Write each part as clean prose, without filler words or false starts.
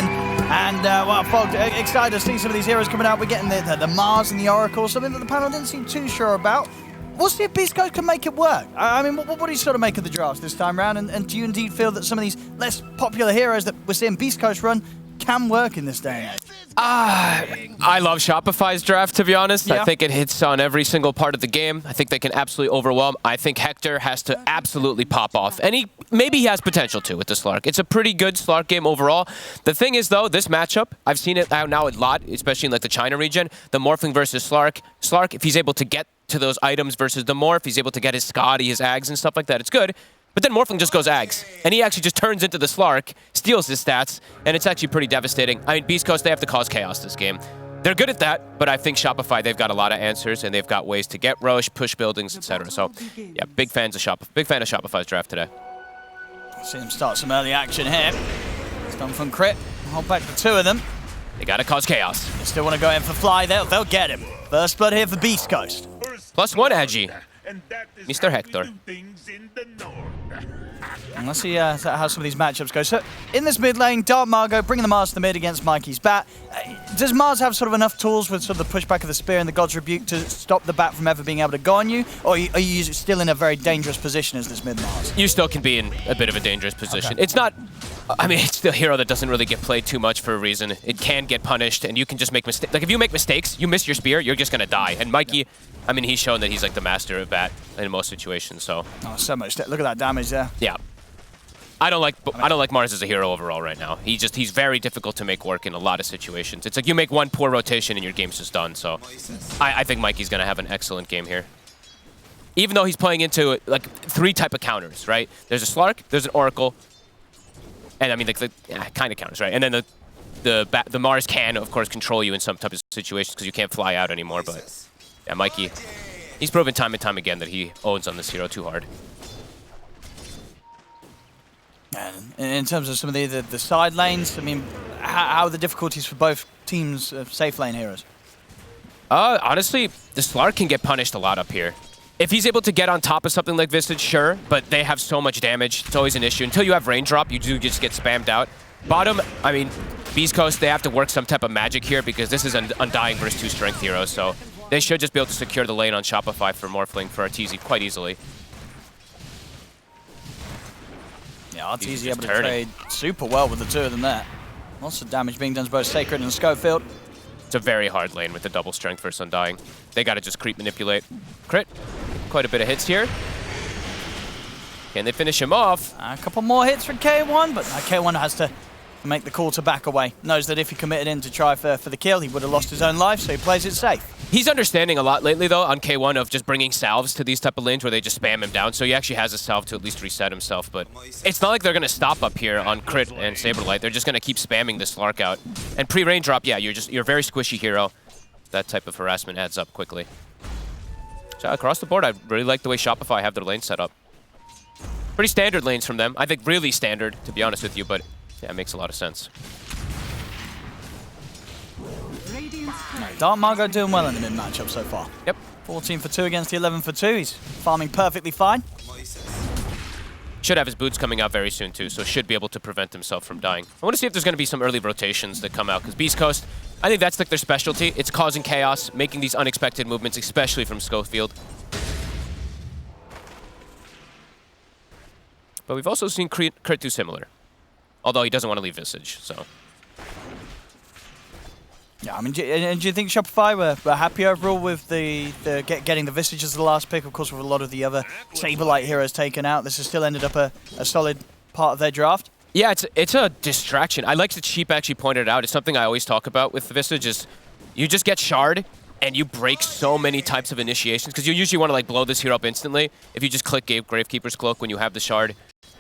in. And, well, Fog, excited to see some of these heroes coming out. We're getting the Mars and the Oracle, something that the panel didn't seem too sure about. We'll see if Beast Coast can make it work. I mean, what do you sort of make of the drafts this time around? And do you indeed feel that some of these less popular heroes that we're seeing Beast Coast run can work in this day and age? I love Shopify's draft, to be honest. Yeah. I think it hits on every single part of the game. I think they can absolutely overwhelm. I think Hector has to absolutely pop off. And maybe he has potential to with the Slark. It's a pretty good Slark game overall. The thing is, though, this matchup, I've seen it out now a lot, especially in like the China region. The Morphling versus Slark. Slark, if he's able to get to those items versus the Morph, he's able to get his Scotty, his Ags, and stuff like that. It's good. But then Morphling just goes Ags, and he actually just turns into the Slark, steals his stats, and it's actually pretty devastating. I mean, Beast Coast, they have to cause chaos this game. They're good at that, but I think Shopify, they've got a lot of answers, and they've got ways to get Roche, push buildings, etc. So, yeah, big fan of Shopify's draft today. See him start some early action here. It's done from Crit. Hold back the two of them. They gotta cause chaos. They still want to go in for Fly. They'll get him. First blood here for Beast Coast. +1 Agi. Mr. Hector. And let's see how some of these matchups go. So, in this mid lane, Dark Margot bringing the Mars to the mid against Mikey's Bat. Does Mars have sort of enough tools with sort of the pushback of the Spear and the God's Rebuke to stop the Bat from ever being able to go on you? Or are you still in a very dangerous position as this mid Mars? You still can be in a bit of a dangerous position. Okay. It's not... I mean, it's the hero that doesn't really get played too much for a reason. It can get punished, and you can just make mistakes. Like, if you make mistakes, you miss your Spear, you're just gonna die. And Mikey, I mean, he's shown that he's like the master of Bat in most situations, so... Oh, so much. Look at that damage there. Yeah. I don't like Mars as a hero overall right now. He's very difficult to make work in a lot of situations. It's like you make one poor rotation and your game's just done. So I think Mikey's gonna have an excellent game here. Even though he's playing into like 3 type of counters, right? There's a Slark, there's an Oracle, and I mean the kind of counters, right? And then the Mars can of course control you in some type of situations because you can't fly out anymore. But yeah, Mikey, he's proven time and time again that he owns on this hero too hard. And in terms of some of the side lanes, I mean, how are the difficulties for both teams of safe lane heroes? Honestly, the Slark can get punished a lot up here. If he's able to get on top of something like Visage, sure, but they have so much damage, it's always an issue. Until you have Raindrop, you do just get spammed out. Bottom, I mean, Beast Coast, they have to work some type of magic here because this is an Undying versus 2 strength heroes, so they should just be able to secure the lane on Shopify for Morphling for Arteezy quite easily. Yeah, Arteezy able to trade super well with the two of them there. Lots of damage being done to both Sacred and Schofield. It's a very hard lane with the double strength versus Undying. They gotta just creep manipulate. Crit, quite a bit of hits here. Can they finish him off? A couple more hits for K1, but K1 has to make the call to back away. Knows that if he committed in to try for the kill, he would have lost his own life, so he plays it safe. He's understanding a lot lately, though, on K1 of just bringing salves to these type of lanes where they just spam him down, so he actually has a salve to at least reset himself, but it's not like they're going to stop up here on Crit and Saberlight. They're just going to keep spamming this Slark out. And pre-Raindrop, yeah, you're a very squishy hero. That type of harassment adds up quickly. So across the board, I really like the way Shopify have their lane set up. Pretty standard lanes from them. I think really standard, to be honest with you, but yeah, it makes a lot of sense. Dark Margot doing well in the mid matchup so far. Yep. 14 for 2 against the 11 for 2. He's farming perfectly fine. Should have his boots coming out very soon too, so should be able to prevent himself from dying. I want to see if there's going to be some early rotations that come out, because Beast Coast, I think that's like their specialty. It's causing chaos, making these unexpected movements, especially from Schofield. But we've also seen Crit do similar. Although he doesn't want to leave Visage, so... Yeah, I mean, do you think Shopify were happy overall with getting the Visage as the last pick? Of course, with a lot of the other Saberlight heroes taken out, this has still ended up a solid part of their draft. Yeah, it's a distraction. I like that Sheep actually pointed it out. It's something I always talk about with the Visage is you just get Shard and you break so many types of initiations because you usually want to like blow this hero up instantly. If you just click Gravekeeper's Cloak when you have the Shard,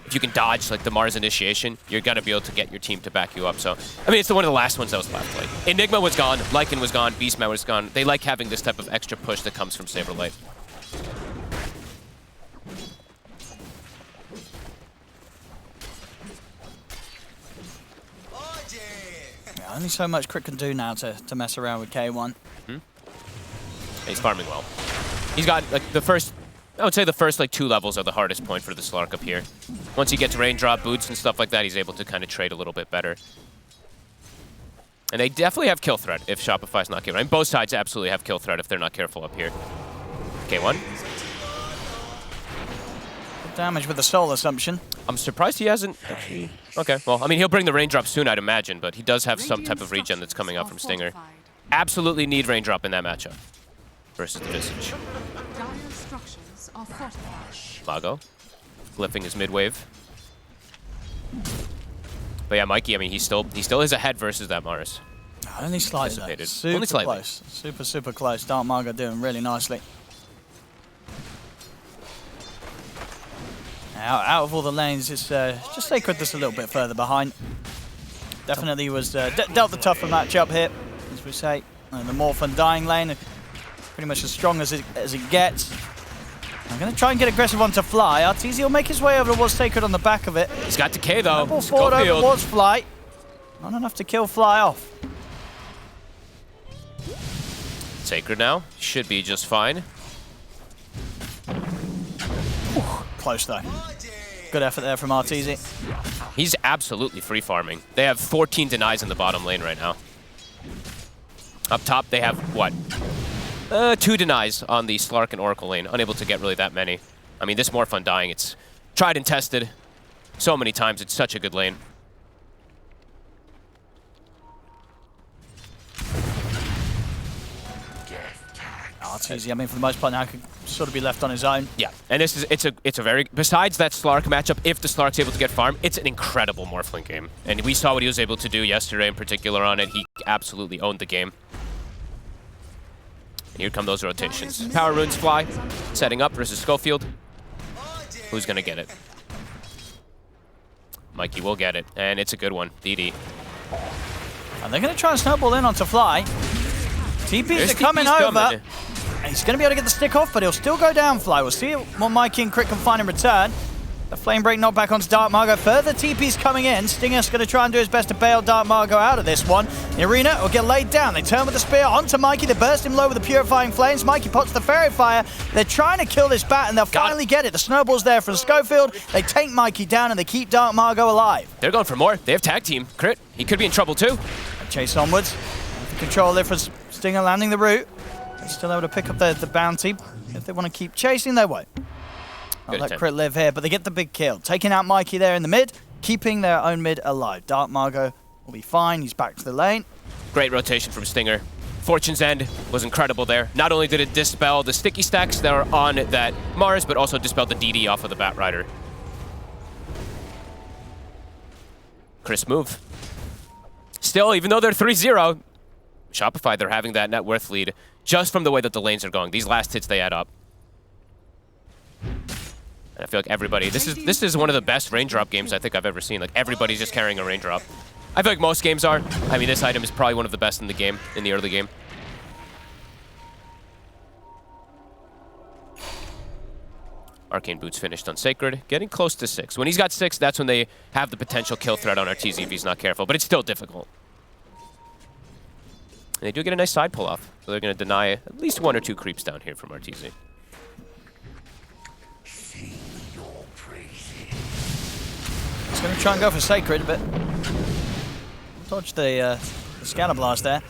if you can dodge like the Mars initiation, you're gonna be able to get your team to back you up. So, I mean, it's one of the last ones that was left. Like, Enigma was gone, Lycan was gone, Beastman was gone. They like having this type of extra push that comes from Saberlight. Yeah, only so much Crit can do now to mess around with K1. He's farming well. He's got like I would say the first like 2 levels are the hardest point for the Slark up here. Once he gets Raindrop boots and stuff like that, he's able to kind of trade a little bit better. And they definitely have kill threat if Shopify's not careful. I mean, both sides absolutely have kill threat if they're not careful up here. K1. Good damage with the soul assumption. I'm surprised he hasn't actually... Okay, well, I mean, he'll bring the raindrop soon, I'd imagine, but he does have some type of regen that's coming out from Stinger. Absolutely need raindrop in that matchup versus the Visage. Mago, glyphing his mid-wave. But yeah, Mikey, I mean, he still is ahead versus that Mars. Only slightly. Super Only slightly. Close. Super close. Dark Margo doing really nicely. Now, out of all the lanes, it's just Sacred that's a little bit further behind. Definitely was dealt the tougher matchup here, as we say. And the Morph and Dying lane, pretty much as strong as it gets. I'm going to try and get aggressive onto Fly. Arteezy will make his way over towards Sacred on the back of it. He's got decay though. Ball forward over towards Fly. Not enough to kill Fly off. Sacred now. Should be just fine. Close though. Good effort there from Arteezy. He's absolutely free farming. They have 14 denies in the bottom lane right now. Up top, they have what? 2 denies on the Slark and Oracle lane. Unable to get really that many. I mean, this Morph Undying, it's tried and tested so many times. It's such a good lane. Arteezy, I mean, for the most part now, could sort of be left on his own. Yeah, and this is it's a very, besides that Slark matchup, if the Slark's able to get farm, it's an incredible Morphling game. And we saw what he was able to do yesterday in particular on it. He absolutely owned the game. And here come those rotations. Power Runes Fly, setting up versus Schofield. Who's gonna get it? Mikey will get it, and it's a good one. DD. And they're gonna try and snowball in onto Fly. TPs are coming over. He's going to be able to get the stick off, but he'll still go down, Fly. We'll see what Mikey and Crit can find in return. The Flame Break knockback onto Dark Margo. Further TP's coming in. Stinger's going to try and do his best to bail Dark Margo out of this one. The Arena will get laid down. They turn with the spear onto Mikey. They burst him low with the Purifying Flames. Mikey pots the Fairy Fire. They're trying to kill this bat, and they'll finally get it. The snowball's there from Schofield. They take Mikey down, and they keep Dark Margo alive. They're going for more. They have tag team. Crit, he could be in trouble too. Chase onwards. Control there for Stinger landing the root. They're still able to pick up the bounty. If they want to keep chasing, they won't. I'll let Crit live here, but they get the big kill. Taking out Mikey there in the mid, keeping their own mid alive. Dark Margo will be fine. He's back to the lane. Great rotation from Stinger. Fortune's End was incredible there. Not only did it dispel the sticky stacks that are on that Mars, but also dispelled the DD off of the Bat Rider. Crisp move. Still, even though they're 3-0, Shopify, they're having that net worth lead just from the way that the lanes are going. These last hits, they add up. And I feel like everybody, this is one of the best raindrop games I think I've ever seen. Like, everybody's just carrying a raindrop. I feel like most games are. I mean, this item is probably one of the best in the game, in the early game. Arcane Boots finished on Sacred, getting close to 6. When he's got 6, that's when they have the potential kill threat on Arteezy if he's not careful, but it's still difficult. And they do get a nice side pull-off, so they're going to deny at least 1 or 2 creeps down here from Arteezy. He's going to try and go for Sacred, but dodge the Scatter Blast there.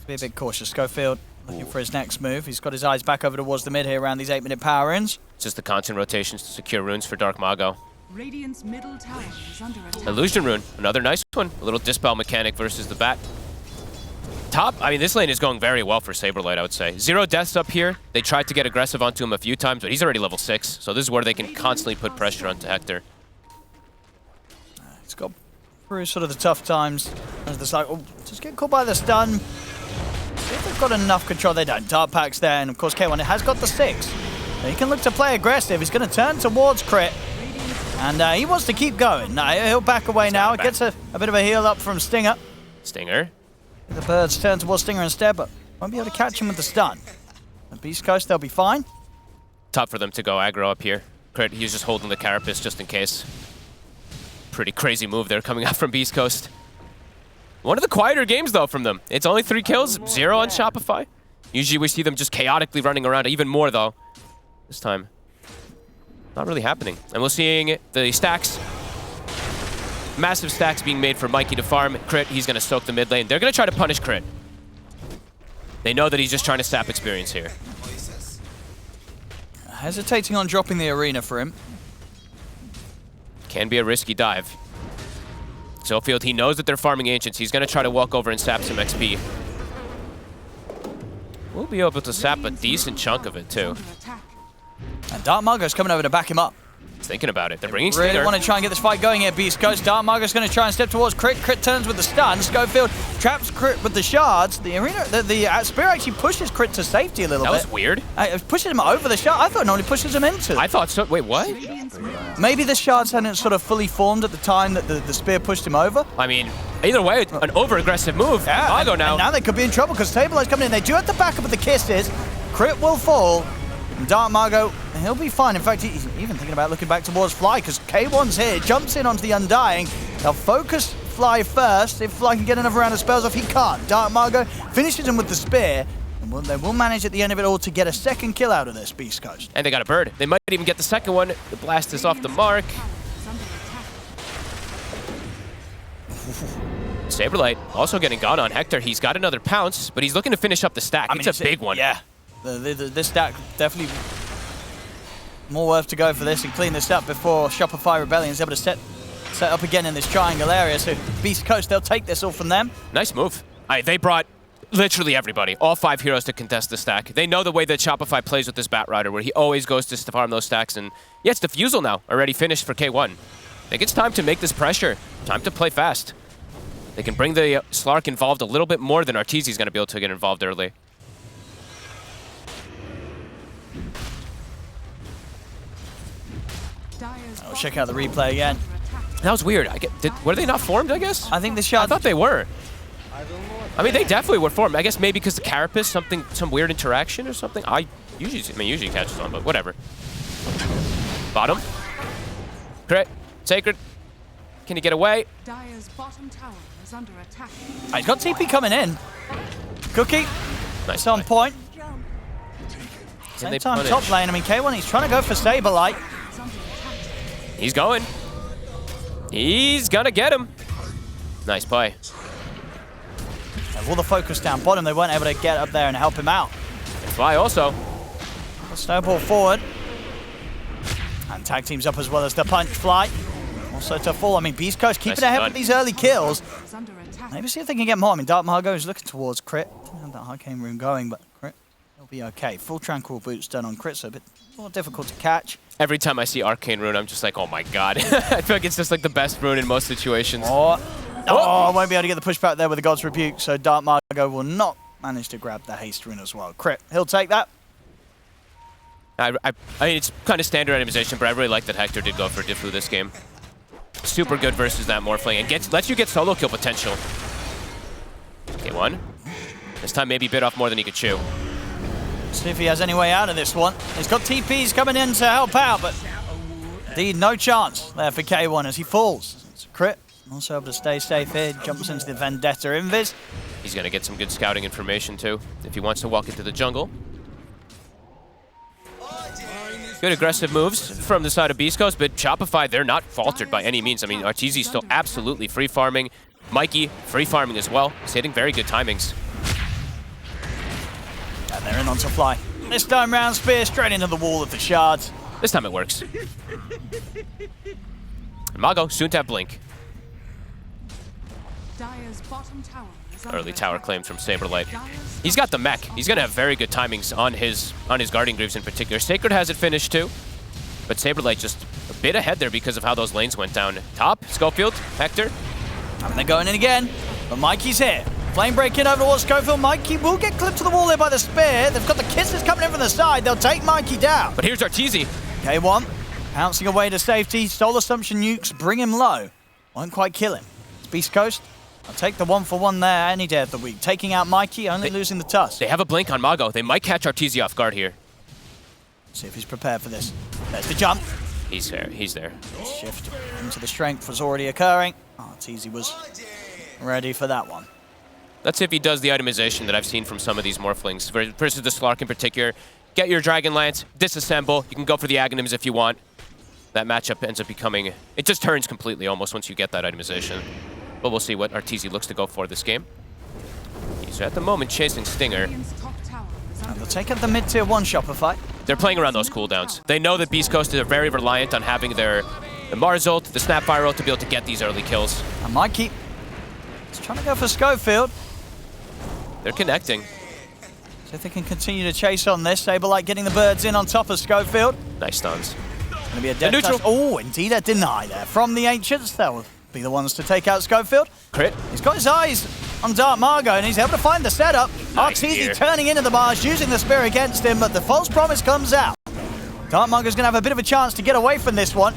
Be a bit cautious. Schofield looking for his next move. He's got his eyes back over towards the mid here around these 8-minute power runes. Just the constant rotations to secure runes for Dark Mago. Radiant's middle tower is under attack. Illusion Rune, another nice one. A little dispel mechanic versus the Bat. Top, I mean, this lane is going very well for Saberlight, I would say. 0 deaths up here. They tried to get aggressive onto him a few times, but he's already level 6. So this is where they can constantly put pressure onto Hector. He's got through sort of the tough times. As the cycle, just get caught by the stun. See if they've got enough control. They don't. Dart Pack's there, and of course K1 has got the 6. He can look to play aggressive. He's going to turn towards Crit. And he wants to keep going. No, he'll back away now. It gets a bit of a heal up from Stinger. Stinger. The birds turn towards Stinger instead, but won't be able to catch him with the stun. The Beast Coast, they'll be fine. Tough for them to go aggro up here. Crit, he's just holding the Carapace just in case. Pretty crazy move there coming out from Beast Coast. One of the quieter games, though, from them. It's only 3 kills, 0 on Shopify. Usually we see them just chaotically running around, even more, though. This time, not really happening. And we're seeing the stacks. Massive stacks being made for Mikey to farm. Crit, he's going to soak the mid lane. They're going to try to punish Crit. They know that he's just trying to sap experience here. Hesitating on dropping the arena for him. Can be a risky dive. Zofield, he knows that they're farming Ancients. He's going to try to walk over and sap some XP. We'll be able to sap a decent chunk of it, too. And Dark Margot's coming over to back him up. Thinking about it. They're bringing Really Stinger. want to try and get this fight going here, Beast Coast. Dark Margot's going to try and step towards Crit. Crit turns with the stun. Schofield traps Crit with the shards. The arena, the Spear actually pushes Crit to safety a little bit. That was weird. It pushes him over the shard. I thought it normally pushes him into. I thought so. Wait, what? Maybe the shards hadn't sort of fully formed at the time that the spear pushed him over. I mean, either way, an over-aggressive move. Yeah, Mago now. And now they could be in trouble because Stabilize coming in. They do have to back up with the kisses. Crit will fall. And Dark Margot, he'll be fine. In fact, he's even thinking about looking back towards Fly because K1's here, jumps in onto the Undying. They'll focus Fly first. If Fly can get another round of spells off, he can't. Dark Margot finishes him with the spear. And they will manage at the end of it all to get a second kill out of this, Beast Coast. And they got a bird. They might even get the second one. The blast is off the mark. Saberlight also getting gone on Hector. He's got another pounce, but he's looking to finish up the stack. It's a big one. Yeah. This stack definitely more worth to go for this and clean this up before Shopify Rebellion is able to set up again in this triangle area. So Beast Coast, they'll take this all from them. Nice move. They brought literally everybody, all 5 heroes to contest the stack. They know the way that Shopify plays with this Bat Rider, where he always goes to farm those stacks. And yeah, it's Diffusal now, already finished for K1. I think it's time to make this pressure. Time to play fast. They can bring the Slark involved a little bit more than Arteezy's going to be able to get involved early. I'll check out the replay again. That was weird. Were they not formed, I guess? I think the I shard... thought they were. I mean, they definitely were formed. I guess maybe because the Carapace, some weird interaction or something. Usually catches on, but whatever. Bottom. Crit. Sacred. Can he get away? Dire's bottom tower is under attack. He's got TP coming in. Cookie. Nice It's on play. point. Can Same they time, punish? top lane. I mean, K1, he's trying to go for Saberlight. He's going. He's gonna get him. Nice play. And all the focus down bottom, they weren't able to get up there and help him out. Fly also. Snowball forward. And tag teams up as well as the punch Fly. Also to fall. I mean, Beast Coast keeping Nicely ahead done. with these early kills. Is under attack. Maybe see if they can get more. I mean, Dark Margot is looking towards Crit. Don't have that Arcane Rune going, but Crit will be okay. Full Tranquil Boots done on Crit, so a bit more difficult to catch. Every time I see Arcane Rune, I'm just like, oh my god. I feel like it's just like the best rune in most situations. Oh, won't be able to get the pushback there with the God's Rebuke, so Dark Margot will not manage to grab the Haste Rune as well. Crit, he'll take that. I mean, it's kind of standard randomization, but I really like that Hector did go for Diffu this game. Super good versus that Morphling, and lets you get solo kill potential. Okay, one. This time maybe bit off more than he could chew. See if he has any way out of this one. He's got TPs coming in to help out, but indeed no chance there for K1 as he falls. It's a Crit. Also able to stay safe here. Jumps into the Vendetta Invis. He's going to get some good scouting information too, if he wants to walk into the jungle. Good aggressive moves from the side of Beast Coast, but Shopify, they're not faltered by any means. I mean, Arteezy's still absolutely free farming. Mikey, free farming as well. He's hitting very good timings. And they're in onto Fly. This time round, Spear straight into the wall of the shards. This time it works. Mago, soon to have Blink. Dire's bottom tower is under Early tower attack. claim from Saberlight. He's got the mech. He's going to have very good timings on his Guardian Greaves in particular. Sacred has it finished too, but Saberlight just a bit ahead there because of how those lanes went down. Top, Schofield, Hector. And they're going in again, but Mikey's here. Flame break in over towards Schofield. Mikey will get clipped to the wall there by the Spear. They've got the kisses coming in from the side. They'll take Mikey down. But here's Arteezy. K1 pouncing away to safety. Soul Assumption nukes bring him low. Won't quite kill him. It's Beast Coast. I'll take the 1-for-1 there any day of the week. Taking out Mikey, only losing the tusk. They have a blink on Mago. They might catch Arteezy off guard here. See if he's prepared for this. There's the jump. He's there. He's there. Shift into the strength was already occurring. Arteezy was ready for that one. Let's see if he does the itemization that I've seen from some of these Morphlings versus the Slark in particular. Get your Dragon Lance, disassemble. You can go for the Aghanims if you want. that matchup ends up becoming... It just turns completely almost once you get that itemization. But we'll see what Arteezy looks to go for this game. He's at the moment chasing Stinger. Radiant's top tower is And under they'll take up the mid-tier 1 Shopify. They're playing around those cooldowns. They know that Beast Coast are very reliant on having the Mars ult, the Snapfire ult to be able to get these early kills. And Mikey is trying to go for Schofield. They're connecting. So if they can continue to chase on this, Saberlight getting the birds in on top of Schofield. Nice stuns. Gonna be a dead neutral. touch. Oh, indeed a deny there from the Ancients. That will be the ones to take out Schofield. Crit. He's got his eyes on Dark Margot, and he's able to find the setup. Nice Arteezy here. turning into the Mars, using the Spear against him, but the false promise comes out. Dark Margot's going to have a bit of a chance to get away from this one.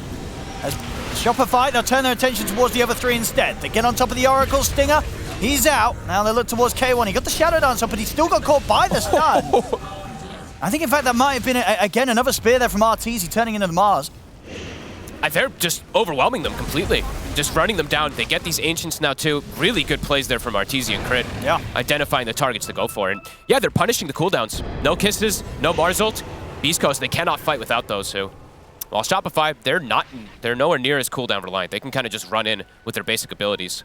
As Shopify, they'll turn their attention towards the other 3 instead. They get on top of the Oracle. Stinger, he's out. Now they look towards K1. He got the Shadow Dance up, but he still got caught by the stun. I think, in fact, that might have been, again, another spear there from Arteezy turning into the Mars. They're just overwhelming them completely. Just running them down. They get these Ancients now too. Really good plays there from Arteezy and Crit. Yeah. Identifying the targets to go for. And yeah, they're punishing the cooldowns. No kisses, no Mars ult. Beast Coast, they cannot fight without those two. While Shopify, they're nowhere near as cooldown reliant. They can kind of just run in with their basic abilities.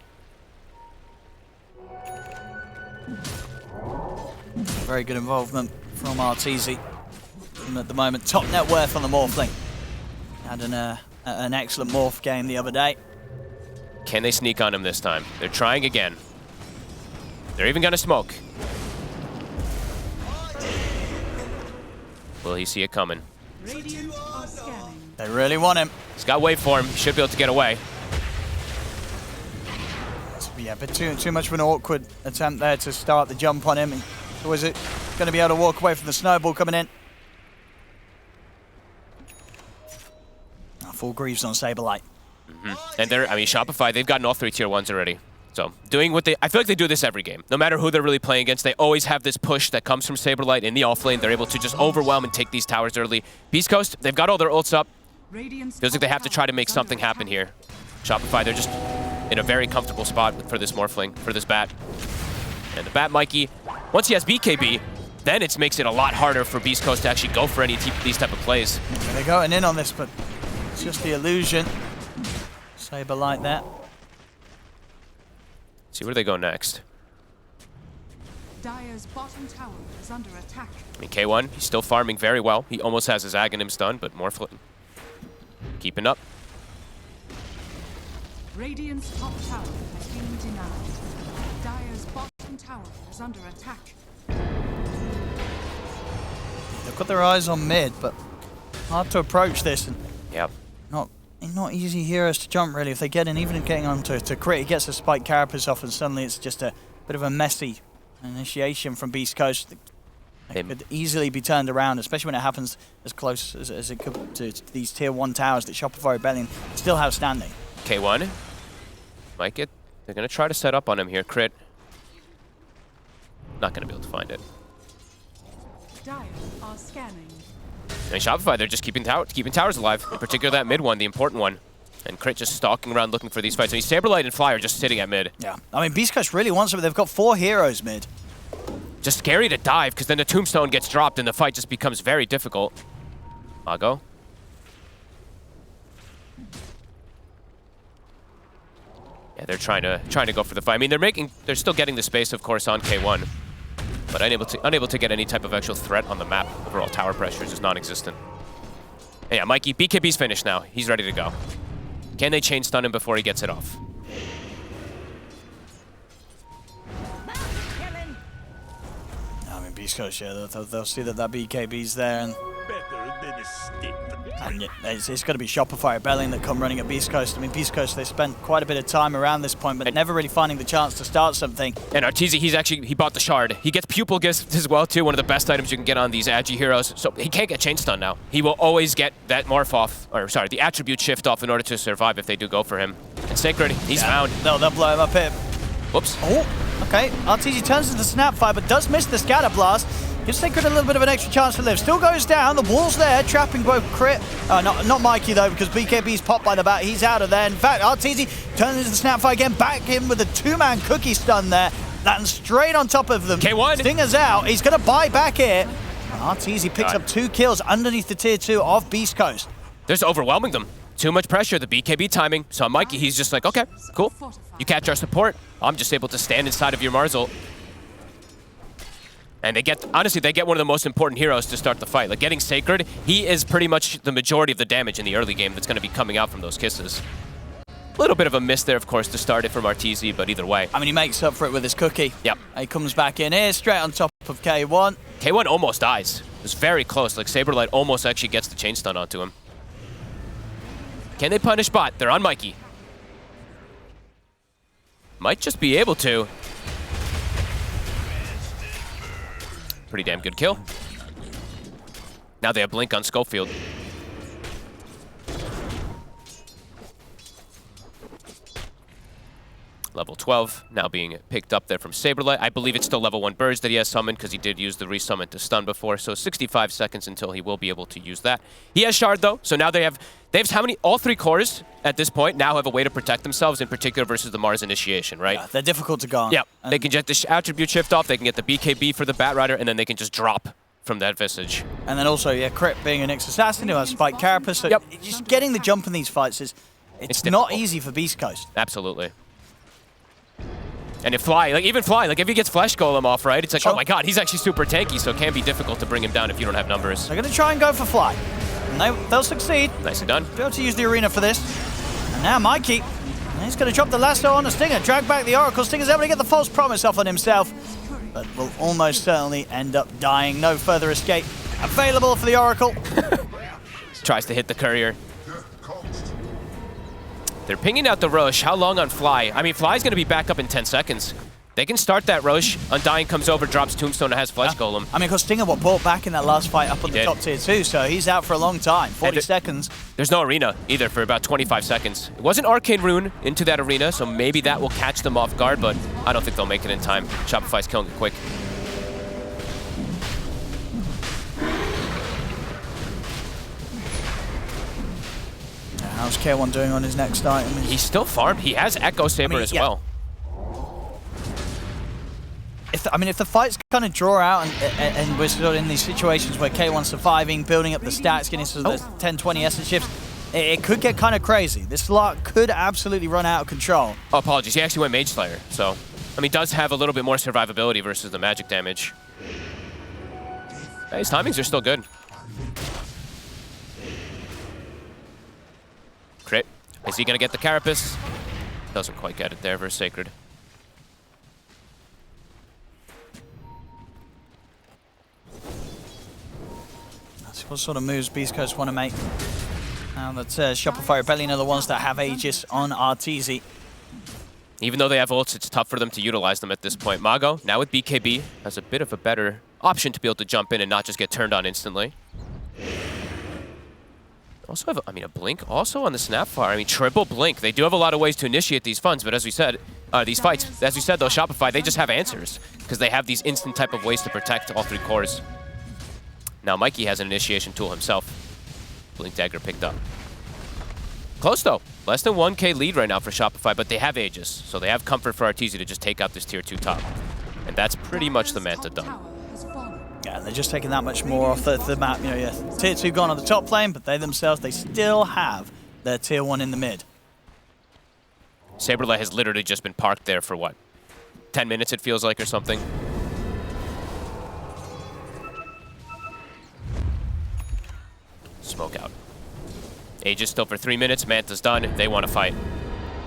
Very good involvement from Arteezy. And at the moment, top net worth on the Morphling. Had an excellent Morph game the other day. Can they sneak on him this time? They're trying again. They're even gonna smoke. Will he see it coming? Radiant are scanning. They really want him. He's got wait for him. He should be able to get away. Yeah, but too much of an awkward attempt there to start the jump on him. Or was it going to be able to walk away from the snowball coming in? Full Greaves on Saberlight. And Shopify, they've gotten all 3 tier 1s already. So doing what I feel like they do this every game. No matter who they're really playing against, they always have this push that comes from Saberlight in the offlane. They're able to just overwhelm and take these towers early. Beast Coast, they've got all their ults up. Radiant's Feels like they have to try to make top something tower is happen under here. Shopify, they're just in a very comfortable spot for this Morphling, for this Bat. And the Bat Mikey, once he has BKB, then it makes it a lot harder for Beast Coast to actually go for any these type of plays. They're going in on this, but it's just the illusion. Saberlight there. See where they go next. Dire's bottom tower is under attack. K1, he's still farming very well. He almost has his Aghanim stun, but Morphling keeping up. Radiant's top tower has been denied. Dire's bottom tower is under attack. They've got their eyes on mid, but hard to approach this. And Yep. not easy heroes to jump, really. If they get in, even getting on to Crit, he gets a spike carapace off, and suddenly it's just a bit of a messy initiation from Beast Coast. It could easily be turned around, especially when it happens as close as it could to these tier 1 towers that Shopify Rebellion still have standing. K1 might get... They're going to try to set up on him here. Crit. Not going to be able to find it. Dire are scanning. And Shopify, they're just keeping towers alive. In particular, that mid one, the important one. And Crit just stalking around looking for these fights. I mean, Saberlight and Fly are just sitting at mid. Yeah, I mean, Beast Coast really wants it, but they've got 4 heroes mid. Just scary to dive, because then the Tombstone gets dropped and the fight just becomes very difficult. Mago. Yeah, they're trying to go for the fight. I mean, they're still getting the space, of course, on K1, but unable to get any type of actual threat on the map. Overall tower pressure is just non-existent. And yeah, Mikey, BKB's finished now. He's ready to go. Can they chain stun him before he gets it off? I mean, Beast Coast, yeah, they'll see that BKB's there, and it's going to be Shopify Rebellion that come running at Beast Coast. I mean, Beast Coast, they spent quite a bit of time around this point, but never really finding the chance to start something. And Arteezy, he bought the shard. He gets pupil gift as well too, one of the best items you can get on these Agi heroes. So he can't get chain stun now. He will always get that morph off, or sorry, the attribute shift off in order to survive if they do go for him. And Sacred, he's found. They'll blow him up here. Whoops. Oh, okay. Arteezy turns to the Snapfire, but does miss the Scatter Blast. Gives Sacred a little bit of an extra chance to live. Still goes down. The wall's there, trapping both Crit. Not Mikey, though, because BKB's popped by the bat. He's out of there. In fact, Arteezy turns into the Snapfire again. Back in with a 2-man cookie stun there. Landing straight on top of them. K1. Stinger's out. He's going to buy back here. And Arteezy picks up 2 kills underneath the tier 2 of Beast Coast. They're just overwhelming them. Too much pressure, the BKB timing. So on Mikey, he's just like, okay, cool. You catch our support. I'm just able to stand inside of your Mars ult. And they get, honestly, they get one of the most important heroes to start the fight. Like getting Sacred, he is pretty much the majority of the damage in the early game that's going to be coming out from those kisses. A little bit of a miss there, of course, to start it from RTZ, but either way. I mean, he makes up for it with his cookie. Yep. He comes back in here, straight on top of K1. K1 almost dies. It was very close. Like Saberlight almost actually gets the chain stun onto him. Can they punish bot? They're on Mikey. Might just be able to. Pretty damn good kill. Now they have Blink on Schofield. Level 12 now being picked up there from Saberlight. I believe it's still level 1 Burst that he has summoned because he did use the resummon to stun before. So 65 seconds until he will be able to use that. He has Shard though, so now they have how many? All 3 cores at this point now have a way to protect themselves, in particular versus the Mars initiation, right? Yeah, they're difficult to go on. Yeah, they can get the attribute shift off, they can get the BKB for the Bat Rider, and then they can just drop from that Visage. And then also, yeah, Crit being an Nyx Assassin who has Spike Carapace, so just getting the jump in these fights is it's not easy for Beast Coast. Absolutely. And if Fly, like even Fly, like if he gets Flesh Golem off, right, it's like, oh my god, he's actually super tanky, so it can be difficult to bring him down if you don't have numbers. They're going to try and go for Fly. And they'll succeed. Nicely done. Be able to use the arena for this. And now Mikey, he's going to drop the lasso on the Stinger, drag back the Oracle. Stinger's able to get the false promise off on himself, but will almost certainly end up dying. No further escape available for the Oracle. Tries to hit the courier. They're pinging out the Roche. How long on Fly? I mean, Fly's going to be back up in 10 seconds. They can start that Roche. Undying comes over, drops Tombstone, and has Flesh Golem. I mean, because Stinger was brought back in that last fight up on the top tier 2, so he's out for a long time, 40 seconds. There's no arena either for about 25 seconds. It wasn't Arcane Rune into that arena, so maybe that will catch them off guard, but I don't think they'll make it in time. Shopify's killing it quick. How's K1 doing on his next item? He's still farmed. He has Echo Saber as well. If the fights kind of draw out and we're sort of in these situations where K1's surviving, building up the stats, getting sort of the 10, 20 essence shifts, it could get kind of crazy. This lot could absolutely run out of control. Oh, apologies. He actually went Mage Slayer, so I mean, does have a little bit more survivability versus the magic damage. His timings are still good. Crit. Is he going to get the Carapace? Doesn't quite get it there versus Sacred. That's what sort of moves Beast Coast want to make. Now that Shopify Rebellion are the ones that have Aegis on RTZ. Even though they have ults, it's tough for them to utilize them at this point. Mago, now with BKB, has a bit of a better option to be able to jump in and not just get turned on instantly. Also have, a Blink also on the Snapfire. I mean, triple Blink. They do have a lot of ways to initiate these funds, but as we said, these fights, as we said though, Shopify, they just have answers because they have these instant type of ways to protect all 3 cores. Now Mikey has an initiation tool himself. Blink Dagger picked up. Close though. Less than 1k lead right now for Shopify, but they have Aegis, so they have comfort for RTZ to just take out this tier 2 top. And that's pretty much the Manta done. Yeah, they're just taking that much more off the map. You know, yeah, tier 2 gone on the top lane, but they themselves, they still have their tier 1 in the mid. Saberlight has literally just been parked there for what? 10 minutes it feels like or something. Smoke out. Aegis still for 3 minutes. Manta's done. They want to fight.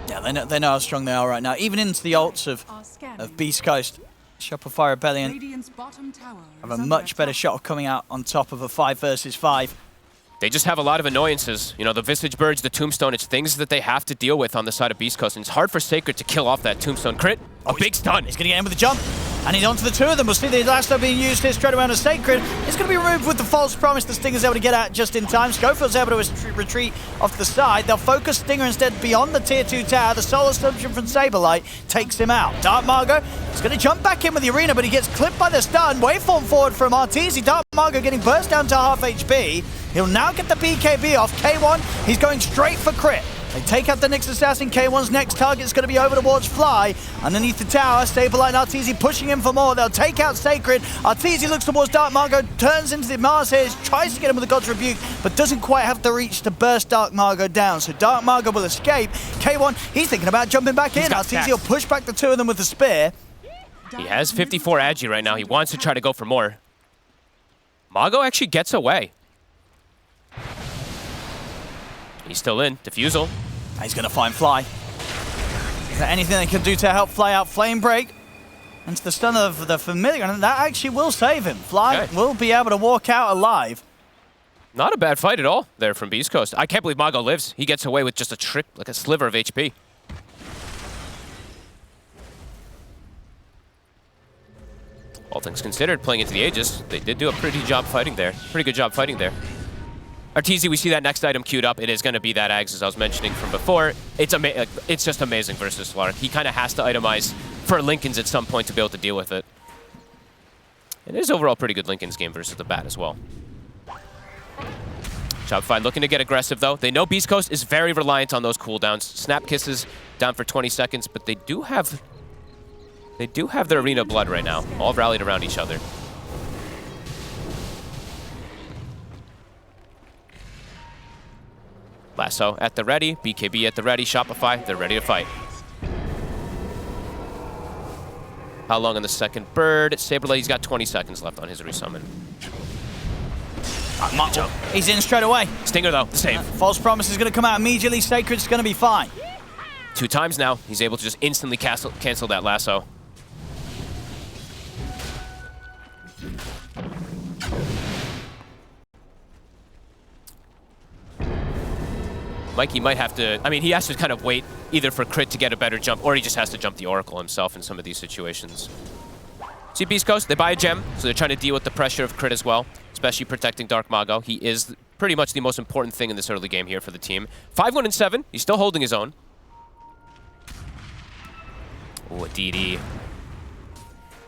Yeah, they know how strong they are right now. Even into the ults of Beast Coast, Shopify Rebellion have a much better shot of coming out on top of a 5 versus 5. They just have a lot of annoyances. You know, the Visage Birds, the Tombstone, it's things that they have to deal with on the side of Beast Coast, and it's hard for Sacred to kill off that Tombstone crit. A big stun. He's going to get in with the jump, and he's onto the 2 of them. We'll see the lasso being used here straight around a Sacred. It's going to be removed with the false promise. The Stinger's able to get out just in time. Schofield's able to retreat off to the side. They'll focus Stinger instead beyond the tier 2 tower. The Soul Assumption from Saberlight takes him out. Dark Margo is going to jump back in with the arena, but he gets clipped by the stun. Waveform forward from RTZ. Dark Margo getting burst down to half HP. He'll now get the BKB off K1. He's going straight for crit. They take out the Nyx Assassin. K1's next target's going to be over towards Fly. Underneath the tower, Saberlight and Arteezy pushing him for more. They'll take out Sacred. Arteezy looks towards Dark Margot, turns into the Mars here, tries to get him with the God's Rebuke, but doesn't quite have the reach to burst Dark Margot down. So Dark Margot will escape. K1, he's thinking about jumping back in. Arteezy will push back the two of them with the spear. He has 54 agi right now. He wants to try to go for more. Mago actually gets away. He's still in. Defusal. He's going to find Fly. Is there anything they can do to help Fly out? Flame Break into the stun of the Familiar, and that actually will save him. Fly will be able to walk out alive. Not a bad fight at all there from Beast Coast. I can't believe Mago lives. He gets away with just a trick, like a sliver of HP. All things considered, playing into the Aegis, they did do a pretty good job fighting there. Arteezy, we see that next item queued up. It is going to be that Ags, as I was mentioning from before. It's just amazing versus Slark. He kind of has to itemize for Linken's at some point to be able to deal with it. It is overall pretty good Linken's game versus the Bat as well. Shopify looking to get aggressive, though. They know Beast Coast is very reliant on those cooldowns. Snap Kisses down for 20 seconds, but they do have their Arena Blood right now, all rallied around each other. Lasso at the ready, BKB at the ready, Shopify, they're ready to fight. How long on the second bird? Saberlight, he's got 20 seconds left on his resummon. He's in straight away. Stinger, though, the save. False Promise is going to come out immediately. Sacred's going to be fine. 2 times now. He's able to just instantly cancel that lasso. Mikey might have to, I mean, he has to kind of wait either for Crit to get a better jump, or he just has to jump the Oracle himself in some of these situations. See Beast Coast, they buy a gem, so they're trying to deal with the pressure of Crit as well, especially protecting Dark Mago. He is pretty much the most important thing in this early game here for the team. 5-1-7, he's still holding his own. Ooh, a DD.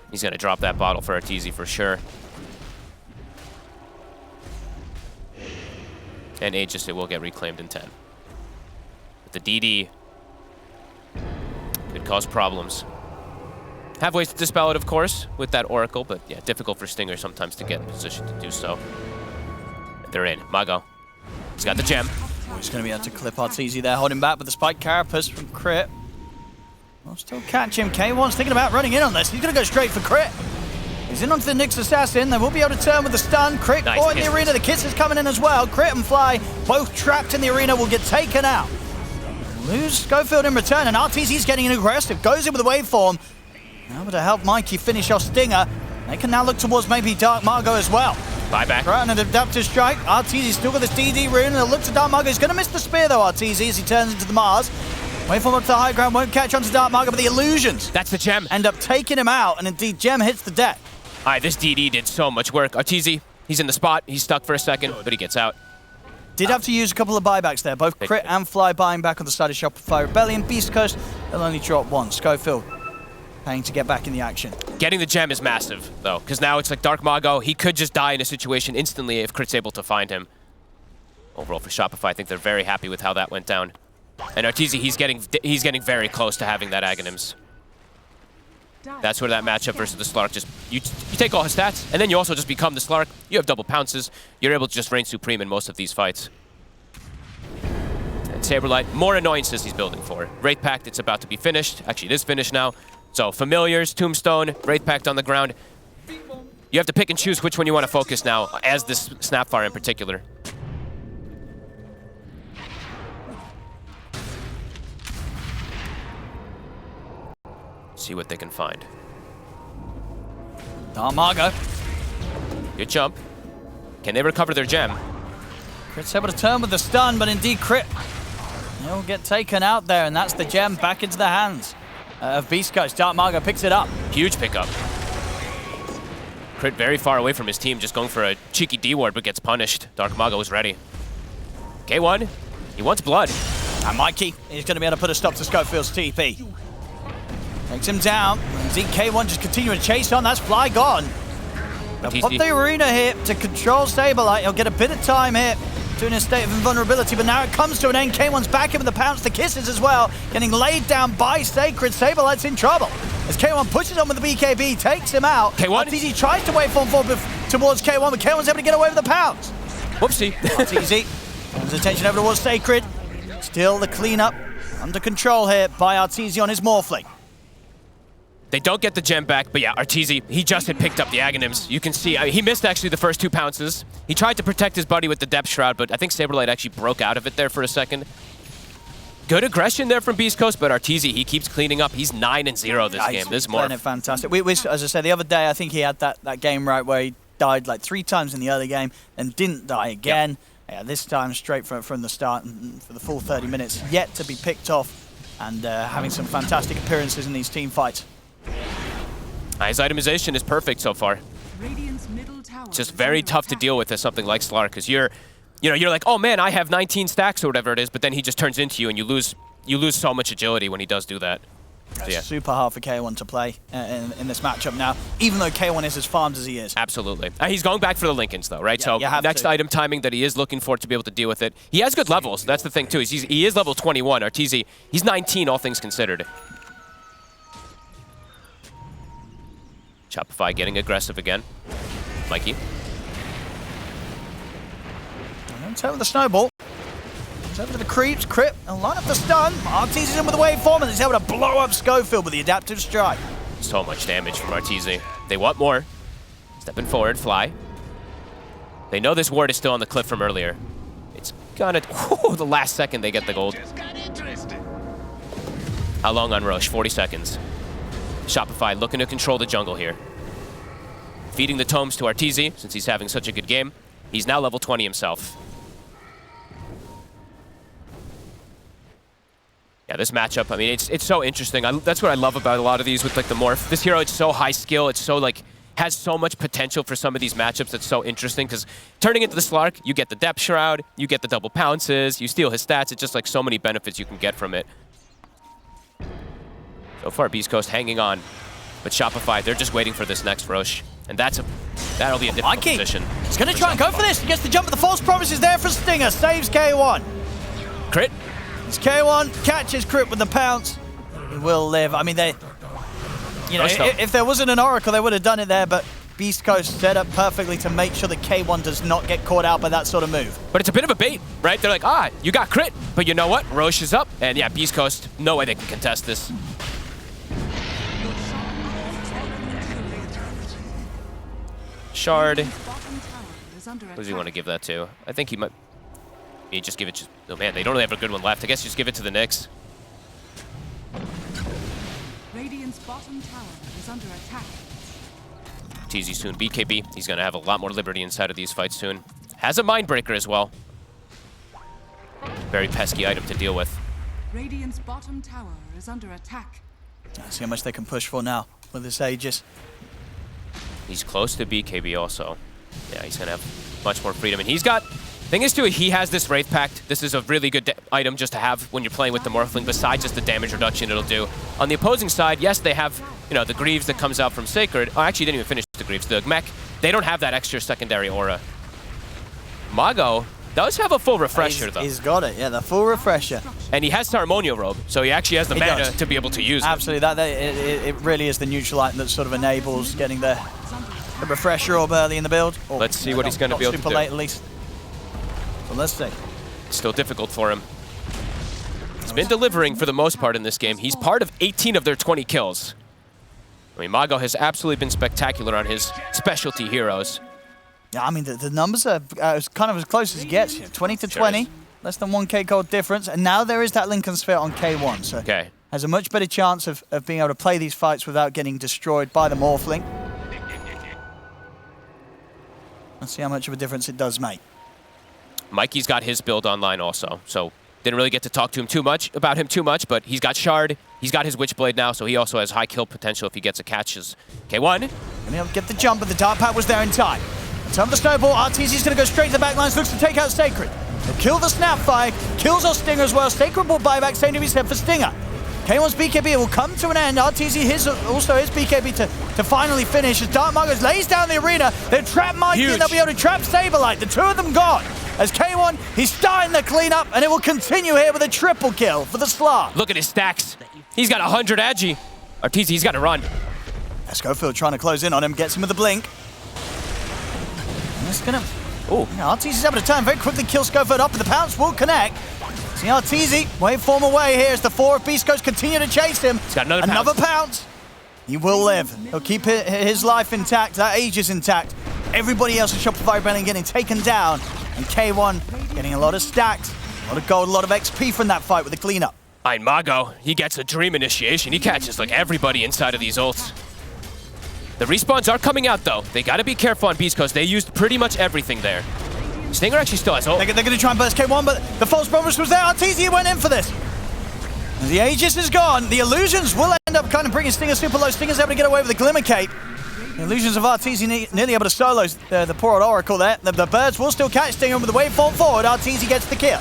He's going to drop that bottle for Arteezy for sure. And Aegis, it will get reclaimed in 10. The DD could cause problems. Have ways to dispel it, of course, with that Oracle, but yeah, difficult for Stinger sometimes to get in position to do so. They're in. Mago. He's got the gem. He's going to be able to clip Arteezy there, holding back with the Spike Carapace from Crit. We'll still catch him. K1's thinking about running in on this. He's going to go straight for Crit. He's in onto the Nyx Assassin. They will be able to turn with the stun. Crit nice in the arena. The Kiss is coming in as well. Crit and Fly, both trapped in the arena, will get taken out. Lose Schofield in return, and Arteezy's getting aggressive. Goes in with the waveform. Able to help Mikey finish off Stinger. They can now look towards maybe Dark Margot as well. Buyback. Right, and an Adaptive Strike. Arteezy's still got this DD rune, and they'll look to Dark Margot. He's going to miss the spear, though, Arteezy, as he turns into the Mars. Waveform up to the high ground, won't catch on to Dark Margot, but the illusions. That's the gem. End up taking him out, and indeed, gem hits the deck. All right, this DD did so much work. Arteezy, he's in the spot. He's stuck for a second, but he gets out. Did have to use a couple of buybacks there. Both Crit and Fly buying back on the side of Shopify Rebellion. Beast Coast, they'll only drop one. Schofield paying to get back in the action. Getting the gem is massive, though, because now it's like Dark Mago. He could just die in a situation instantly if Crit's able to find him. Overall for Shopify, I think they're very happy with how that went down. And Arteezy, he's getting very close to having that Aghanims. That's where that matchup versus the Slark just, you take all his stats, and then you also just become the Slark. You have double pounces. You're able to just reign supreme in most of these fights. And Saberlight, more annoyances he's building for. Wraith Pact, it's about to be finished. Actually, it is finished now. So Familiars, Tombstone, Wraith Pact on the ground. You have to pick and choose which one you want to focus now, as this Snapfire in particular. See what they can find. Dark Margot. Good jump. Can they recover their gem? Crit's able to turn with the stun, but indeed Crit, he'll get taken out there, and that's the gem back into the hands of Beast Coast. Dark Margot picks it up. Huge pickup. Crit very far away from his team, just going for a cheeky D-ward, but gets punished. Dark Mago is ready. K1, he wants blood. And Mikey is going to be able to put a stop to Schofield's TP. Takes him down. And K1 just continuing to chase on. That's Fly gone. They'll put the arena here to control Saberlight. He'll get a bit of time here 2 in a state of invulnerability, but now it comes to an end. K1's back in with the pounce, the kisses as well, getting laid down by Sacred. Saberlight's in trouble. As K1 pushes on with the BKB, takes him out. K1? RTZ tries to waveform forward towards K1, but K1's able to get away with the pounce. Whoopsie. RTZ turns attention over towards Sacred. Still the cleanup under control here by Arteezy on his Morphling. They don't get the gem back, but yeah, Arteezy, he just had picked up the Aghanims. You can see, he missed actually the first 2 pounces. He tried to protect his buddy with the Depth Shroud, but I think Saberlight actually broke out of it there for a second. Good aggression there from Beast Coast, but Arteezy, he keeps cleaning up. He's 9-0 this game. This is more. Fantastic. We, as I said, the other day, I think he had that game right where he died like 3 times in the other game and didn't die again. Yep. Yeah, this time straight from the start and for the full 30 minutes, yet to be picked off and having some fantastic appearances in these team fights. His itemization is perfect so far. It's just very tough to deal with as something like Slark, because you're like, oh man, I have 19 stacks or whatever it is, but then he just turns into you and you lose so much agility when he does do that. So, yeah. Super hard for K1 to play in this matchup now, even though K1 is as farmed as he is. Absolutely. He's going back for the Lincolns though, right? Yeah, so next item timing that he is looking for to be able to deal with it. He has good levels. That's the thing too. He is level 21. Arteezy, he's 19 all things considered. Shopify getting aggressive again. Mikey. It's over the snowball. It's over to the creeps. Crip and line up the stun. Arteezy's in with the waveform and he's able to blow up Schofield with the adaptive strike. So much damage from Arteezy. They want more. Stepping forward, fly. They know this ward is still on the cliff from earlier. It's gonna... the last second they get the gold. How long on Roche? 40 seconds. Shopify looking to control the jungle here. Feeding the tomes to Arteezy, since he's having such a good game. He's now level 20 himself. Yeah, this matchup, I mean, it's so interesting. That's what I love about a lot of these with like the Morph. This hero, it's so high skill, it's so like, has so much potential for some of these matchups that's so interesting, because turning into the Slark, you get the Depth Shroud, you get the double pounces, you steal his stats, it's just like so many benefits you can get from it. So far, Beast Coast hanging on, but Shopify, they're just waiting for this next Roche, and that'll be a difficult position. He's going to try and go for this. He gets the jump, but the false promise is there for Stinger. Saves K1. Crit. It's K1 catches Crit with the pounce. He will live. I mean, if there wasn't an Oracle, they would have done it there, but Beast Coast set up perfectly to make sure that K1 does not get caught out by that sort of move. But it's a bit of a bait, right? They're like, you got Crit, but you know what? Roche is up, and yeah, Beast Coast, no way they can contest this. Shard. Who does he want to give that to? I think he might... just give it to... Oh man, they don't really have a good one left. I guess just give it to the Nyx. Radiant's bottom tower is under attack. Teasy soon. BKB. He's going to have a lot more liberty inside of these fights soon. Has a Mindbreaker as well. Very pesky item to deal with. Radiant's bottom tower is under attack. Let's see how much they can push for now with this Aegis. He's close to BKB also. Yeah, he's going to have much more freedom. And he's got... Thing is, too, he has this Wraith Pact. This is a really good item just to have when you're playing with the Morphling, besides just the damage reduction it'll do. On the opposing side, yes, they have, the Greaves that comes out from Sacred. Oh, actually, didn't even finish the Greaves. The Mech, they don't have that extra secondary aura. Mago does have a full refresher, though. He's got it, yeah, the full refresher. And he has Ceremonial Robe, so he actually has the mana to be able to use it. Absolutely, it really is the neutral item that sort of enables getting the refresher orb early in the build. Let's see what he's going to be able to do. Super late, at least. So let's see. It's still difficult for him. He's been delivering for the most part in this game. He's part of 18 of their 20 kills. I mean, Mago has absolutely been spectacular on his specialty heroes. Yeah, I mean, the numbers are kind of as close as it gets. 20 to 20, less than 1k gold difference. And now there is that Lincoln Sphere on K1. So has a much better chance of being able to play these fights without getting destroyed by the Morphling. Let's see how much of a difference it does make. Mikey's got his build online also, so didn't really get to talk to him too much, but he's got Shard, he's got his Witchblade now, so he also has high kill potential if he gets a catch as K1. And get the jump, but the Dark Pact was there in time. In terms of the snowball, Arteezy's going to go straight to the back lines, looks to take out Sacred. He'll kill the Snapfire, kills our Stinger as well. Sacred will buy back, same to be said for Stinger. K1's BKB will come to an end. Arteezy, also his BKB to finally finish as Dark Magos lays down the arena. They'll trap Mikey and they'll be able to trap Saberlight. The two of them gone. as K1, he's starting the cleanup, and it will continue here with a triple kill for the Slark. Look at his stacks. He's got 100 agi. Arteezy, he's got to run. Schofield trying to close in on him, gets him with the blink. And it's gonna... Oh, Arteezy's able to turn very quickly, kill Schofield up, and the pounce will connect. See Arteezy, waveform away here as the 4 of Beast Coast continue to chase him. he's got another Pounce. He will live. He'll keep his life intact. That age is intact. Everybody else in Shopify Rebellion getting taken down. And K1 getting a lot of stacks, a lot of gold, a lot of XP from that fight with the cleanup. Iron Mago, he gets a dream initiation. He catches like everybody inside of these ults. The respawns are coming out though. They gotta be careful on Beast Coast. They used pretty much everything there. Stinger actually still has ult. They're gonna try and burst K1, but the false promise was there. Arteezy went in for this. The Aegis is gone. The illusions will end up kind of bringing Stinger super low. Stinger's able to get away with the Glimmer Cape. The illusions of Arteezy nearly able to solo the poor old Oracle there. The birds will still catch Stinger with the waveform forward. Arteezy gets the kill.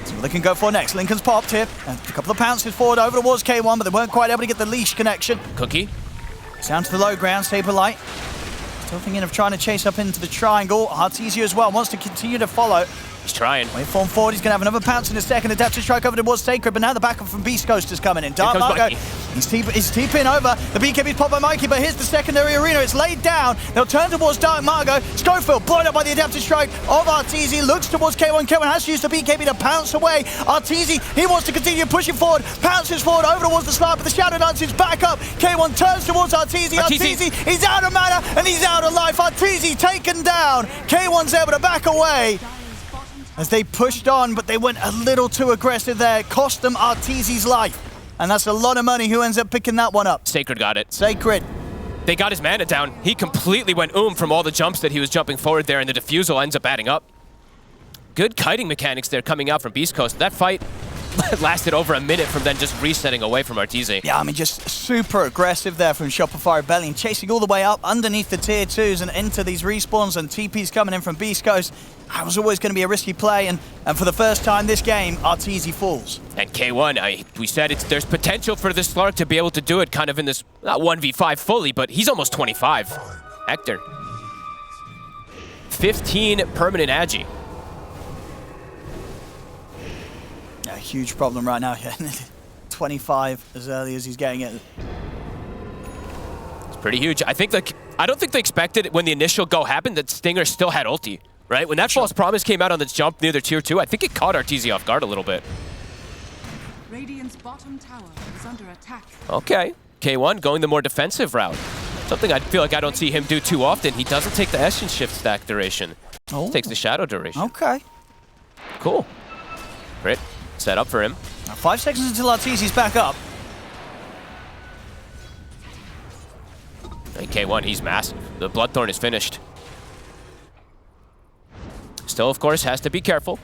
So they can go for next. Lincoln's popped here. And a couple of pounces forward over towards K1, but they weren't quite able to get the leash connection. Cookie. It's down to the low ground. Saberlight still thinking of trying to chase up into the triangle. Arteezy as well wants to continue to follow. He's trying. Waveform forward, he's going to have another pounce in a second. Adaptive strike over towards Sacred, but now the backup from Beast Coast is coming in. Dark Marco, he's TPing over. The BKB's popped by Mikey, but here's the secondary arena. It's laid down. They'll turn towards Dark Margo. Schofield blown up by the adaptive strike of Arteezy. Looks towards K1. K1 has to use the BKB to pounce away. Arteezy, he wants to continue pushing forward. Pounces forward over towards the Slark, but the Shadow Dance is back up. K1 turns towards Arteezy. Arteezy, he's out of mana and he's out of life. Arteezy taken down. K1's able to back away as they pushed on, but they went a little too aggressive there. Cost them Arteezy's life. And that's a lot of money. Who ends up picking that one up? Sacred got it. Sacred. They got his mana down. He completely went from all the jumps that he was jumping forward there, and the defusal ends up adding up. Good kiting mechanics there coming out from Beast Coast. That fight lasted over a minute from then just resetting away from Arteezy. Yeah, I mean, just super aggressive there from Shopify Rebellion, chasing all the way up underneath the tier 2s and into these respawns, and TPs coming in from Beast Coast. That was always going to be a risky play, and for the first time this game, Arteezy falls. And K1, we said there's potential for this Slark to be able to do it kind of in this, not 1v5 fully, but he's almost 25. Hector. 15 permanent agi. Yeah, huge problem right now. 25 as early as he's getting it. It's pretty huge. I don't think they expected when the initial go happened that Stinger still had ulti. Right? When that false promise came out on the jump near the tier 2, I think it caught Arteezy off guard a little bit. Radiant's bottom tower is under attack. Okay. K1 going the more defensive route. Something I feel like I don't see him do too often. He doesn't take the Essence Shift stack duration. Oh. He takes the Shadow duration. Okay. Cool. Great. Set up for him. Now 5 seconds until Arteezy's back up. And K1, he's massive. The Bloodthorn is finished. Still, of course, has to be careful.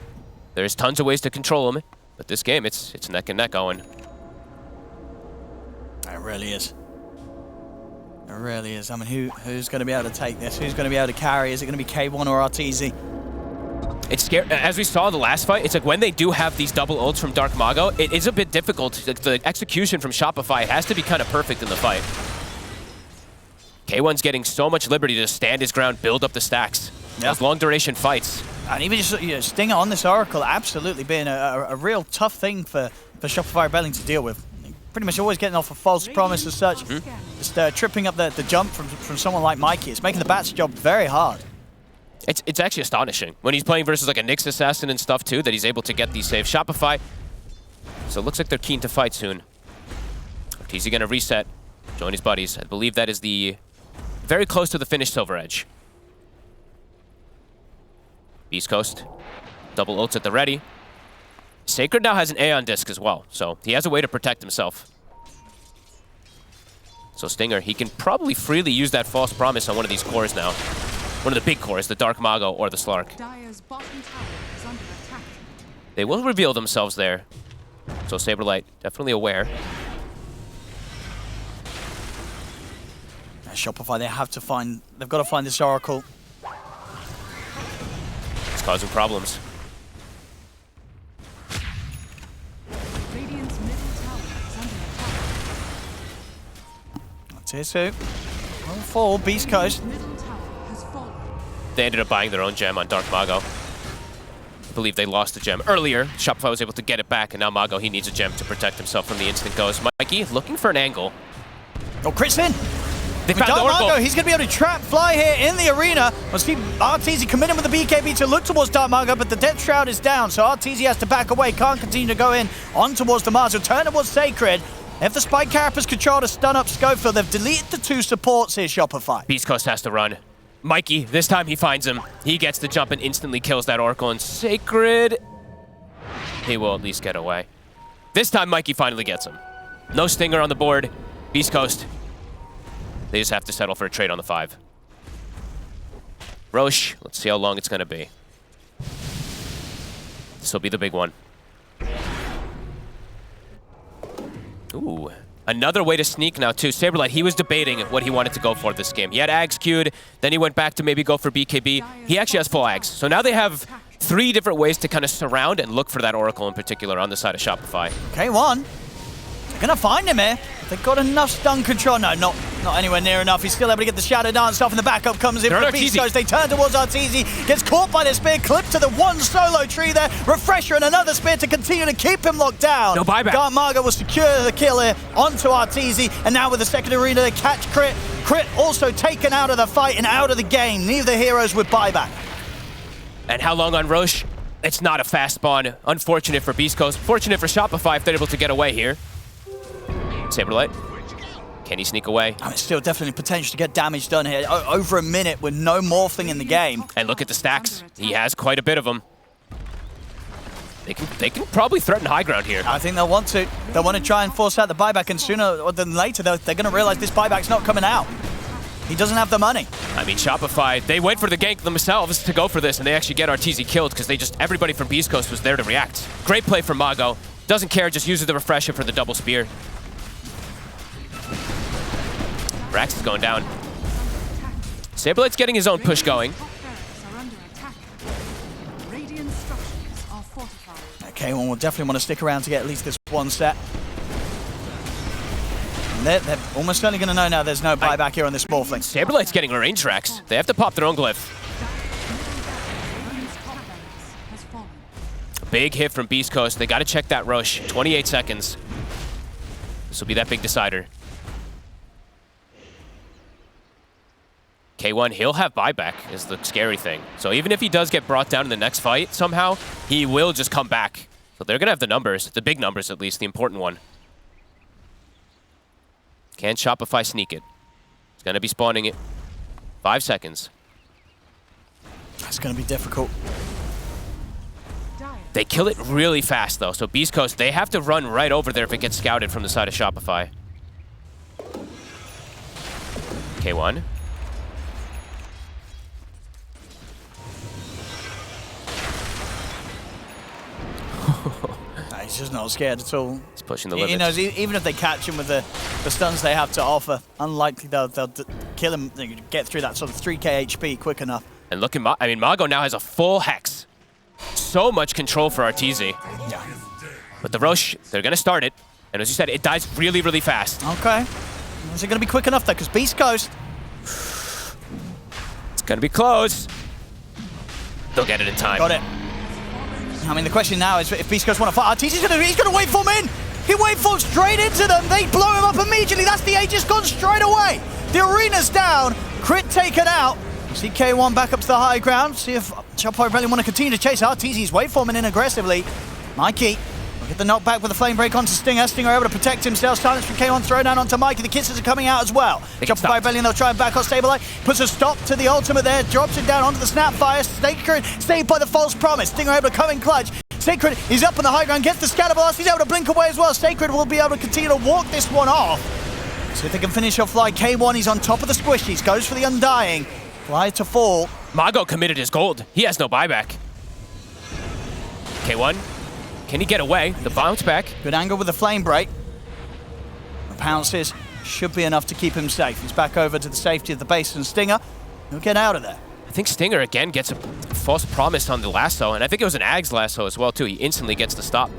There's tons of ways to control him, but this game, it's neck and neck, Owen. It really is. It really is. I mean, who's going to be able to take this? Who's going to be able to carry? Is it going to be K1 or Arteezy? It's scary. As we saw in the last fight, it's like when they do have these double ults from Dark Mago, it is a bit difficult. The execution from Shopify has to be kind of perfect in the fight. K1's getting so much liberty to stand his ground, build up the stacks. Yeah. Those long duration fights. And even just Stinger on this Oracle absolutely being a real tough thing for Shopify Rebellion to deal with. Pretty much always getting off a false promise as such. Just tripping up the jump from someone like Mikey. It's making the Bat's job very hard. It's actually astonishing when he's playing versus like a Nyx assassin and stuff too, that he's able to get these saves. Shopify, so it looks like they're keen to fight soon. Arteezy gonna reset, join his buddies. I believe that is the very close to the finished Silver Edge. Beast Coast, double ults at the ready. Sacred now has an Aeon disc as well, so he has a way to protect himself. So Stinger, he can probably freely use that false promise on one of these cores now. One of the big cores, the Dark Mago or the Slark. Dire's bottom tower is under attack. They will reveal themselves there. So Saberlight, definitely aware. Shopify, they've got to find this Oracle. It's causing problems. Radiant's middle tower is under attack. That's it, so. Well, fall, Beast Coast. Middle tower has fallen. They ended up buying their own gem on Dark Mago. I believe they lost the gem earlier. Shopify was able to get it back, and now Mago, he needs a gem to protect himself from the instant goes. Mikey looking for an angle. Oh, Chris in. They found the Oracle. Dark Mago, he's going to be able to trap Fly here in the arena. We'll see Arteezy come in with the BKB to look towards Dark Mago, but the Death Shroud is down, so Arteezy has to back away, can't continue to go in on towards the Mars. He'll turn towards Sacred. If the Spike Carapace control to stun up Schofield, they've deleted the 2 supports here, Shopify. Beast Coast has to run. Mikey, this time he finds him. He gets the jump and instantly kills that Oracle, and Sacred, he will at least get away. This time Mikey finally gets him. No Stinger on the board. Beast Coast, they just have to settle for a trade on the 5. Roche, let's see how long it's going to be. This will be the big one. Ooh, another way to sneak now too. Saberlight, he was debating what he wanted to go for this game. He had Ags queued, then he went back to maybe go for BKB. He actually has full Ags. So now they have 3 different ways to kind of surround and look for that Oracle in particular on the side of Shopify. K1, they're going to find him here. They've got enough stun control. No, not anywhere near enough. He's still able to get the Shadow Dance off, and the backup comes in for Beast Coast. They turn towards Arteezy, gets caught by the spear, clipped to the 1 solo tree there. Refresher and another spear to continue to keep him locked down. No buyback. Dark Mago will secure the kill here onto Arteezy, and now with the second arena, they catch Crit. Crit also taken out of the fight and out of the game. Neither heroes with buyback. And how long on Roche? It's not a fast spawn. Unfortunate for Beast Coast. Fortunate for Shopify if they're able to get away here. Saberlight, can he sneak away? I mean, still definitely potential to get damage done here. Over a minute with no morphing in the game. And look at the stacks. He has quite a bit of them. They can probably threaten high ground here. I think they'll want to. They'll want to try and force out the buyback, and sooner than later, they're going to realize this buyback's not coming out. He doesn't have the money. I mean, Shopify, they went for the gank themselves to go for this, and they actually get Arteezy killed because everybody from Beast Coast was there to react. Great play from Mago. Doesn't care, just uses the refresher for the double spear. Rax is going down. Saberlight's getting his own push going. Okay, well, we'll definitely want to stick around to get at least this 1 set. And they're almost certainly going to know now there's no buyback here on this Morphling. Saberlight's getting a range Rax. They have to pop their own glyph. Big hit from Beast Coast. They got to check that Roche. 28 seconds. This will be that big decider. K1, he'll have buyback is the scary thing. So even if he does get brought down in the next fight somehow, he will just come back. So they're going to have the numbers, the big numbers at least, the important one. Can Shopify sneak it? It's going to be spawning it. 5 seconds. That's going to be difficult. They kill it really fast though. So Beast Coast, they have to run right over there if it gets scouted from the side of Shopify. K1. He's just not scared at all. He's pushing the limits. He knows even if they catch him with the stuns they have to offer, unlikely they'll kill him, get through that sort of 3k HP quick enough. And look at Mago now has a full Hex. So much control for Arteezy. Yeah. But the Roche, they're going to start it. And as you said, it dies really, really fast. Okay. Is it going to be quick enough though? Because Beast Coast. It's going to be close. They'll get it in time. Got it. I mean, the question now is if Beast Coast want to fight, Arteezy's going to waveform in. He waveforms straight into them. They blow him up immediately. That's the Aegis gone straight away. The arena's down. Crit taken out. See K1 back up to the high ground. See if Shopify really want to continue to chase Arteezy's waveforming in aggressively. Mikey will get the knockback with the flame break onto Stinger. Stinger able to protect himself. Silence from K1 throw down onto Mikey. The kisses are coming out as well. Shopify Rebellion, they'll try and back off Saberlight. Puts a stop to the ultimate there. Drops it down onto the Snapfire. Sacred saved by the false promise. Stinger able to come in clutch. Sacred, he's up on the high ground, gets the scatter blast. He's able to blink away as well. Sacred will be able to continue to walk this one off. See if they can finish off Fly. K1, he's on top of the squishies. Goes for the Undying. Fly to fall. Mago committed his gold. He has no buyback. K1, can he get away? The bounce back. Good angle with the flame break. The pounces should be enough to keep him safe. He's back over to the safety of the base, and Stinger will get out of there. I think Stinger again gets a false promise on the lasso, and I think it was an Ags lasso as well too. He instantly gets the stop.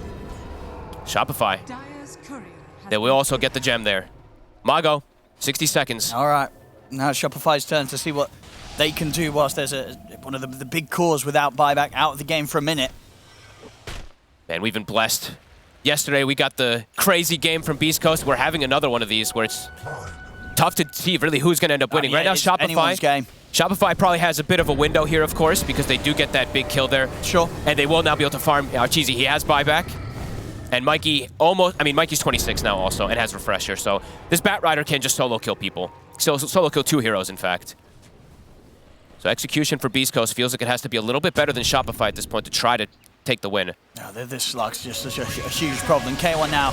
Shopify. They will also get the gem there. Mago, 60 seconds. All right. Now it's Shopify's turn to see what they can do whilst there's one of the big cores without buyback out of the game for a minute. Man, we've been blessed. Yesterday, we got the crazy game from Beast Coast. We're having another one of these where it's tough to see really who's going to end up winning. Right now, it's anyone's game. Shopify probably has a bit of a window here, of course, because they do get that big kill there. Sure. And they will now be able to farm Arteezy. He has buyback. And Mikey Mikey's 26 now also and has Refresher. So this Bat Rider can just solo kill people. Solo kill 2 heroes, in fact. So execution for Beast Coast feels like it has to be a little bit better than Shopify at this point to try to take the win. No, this slug's just such a huge problem. K1 now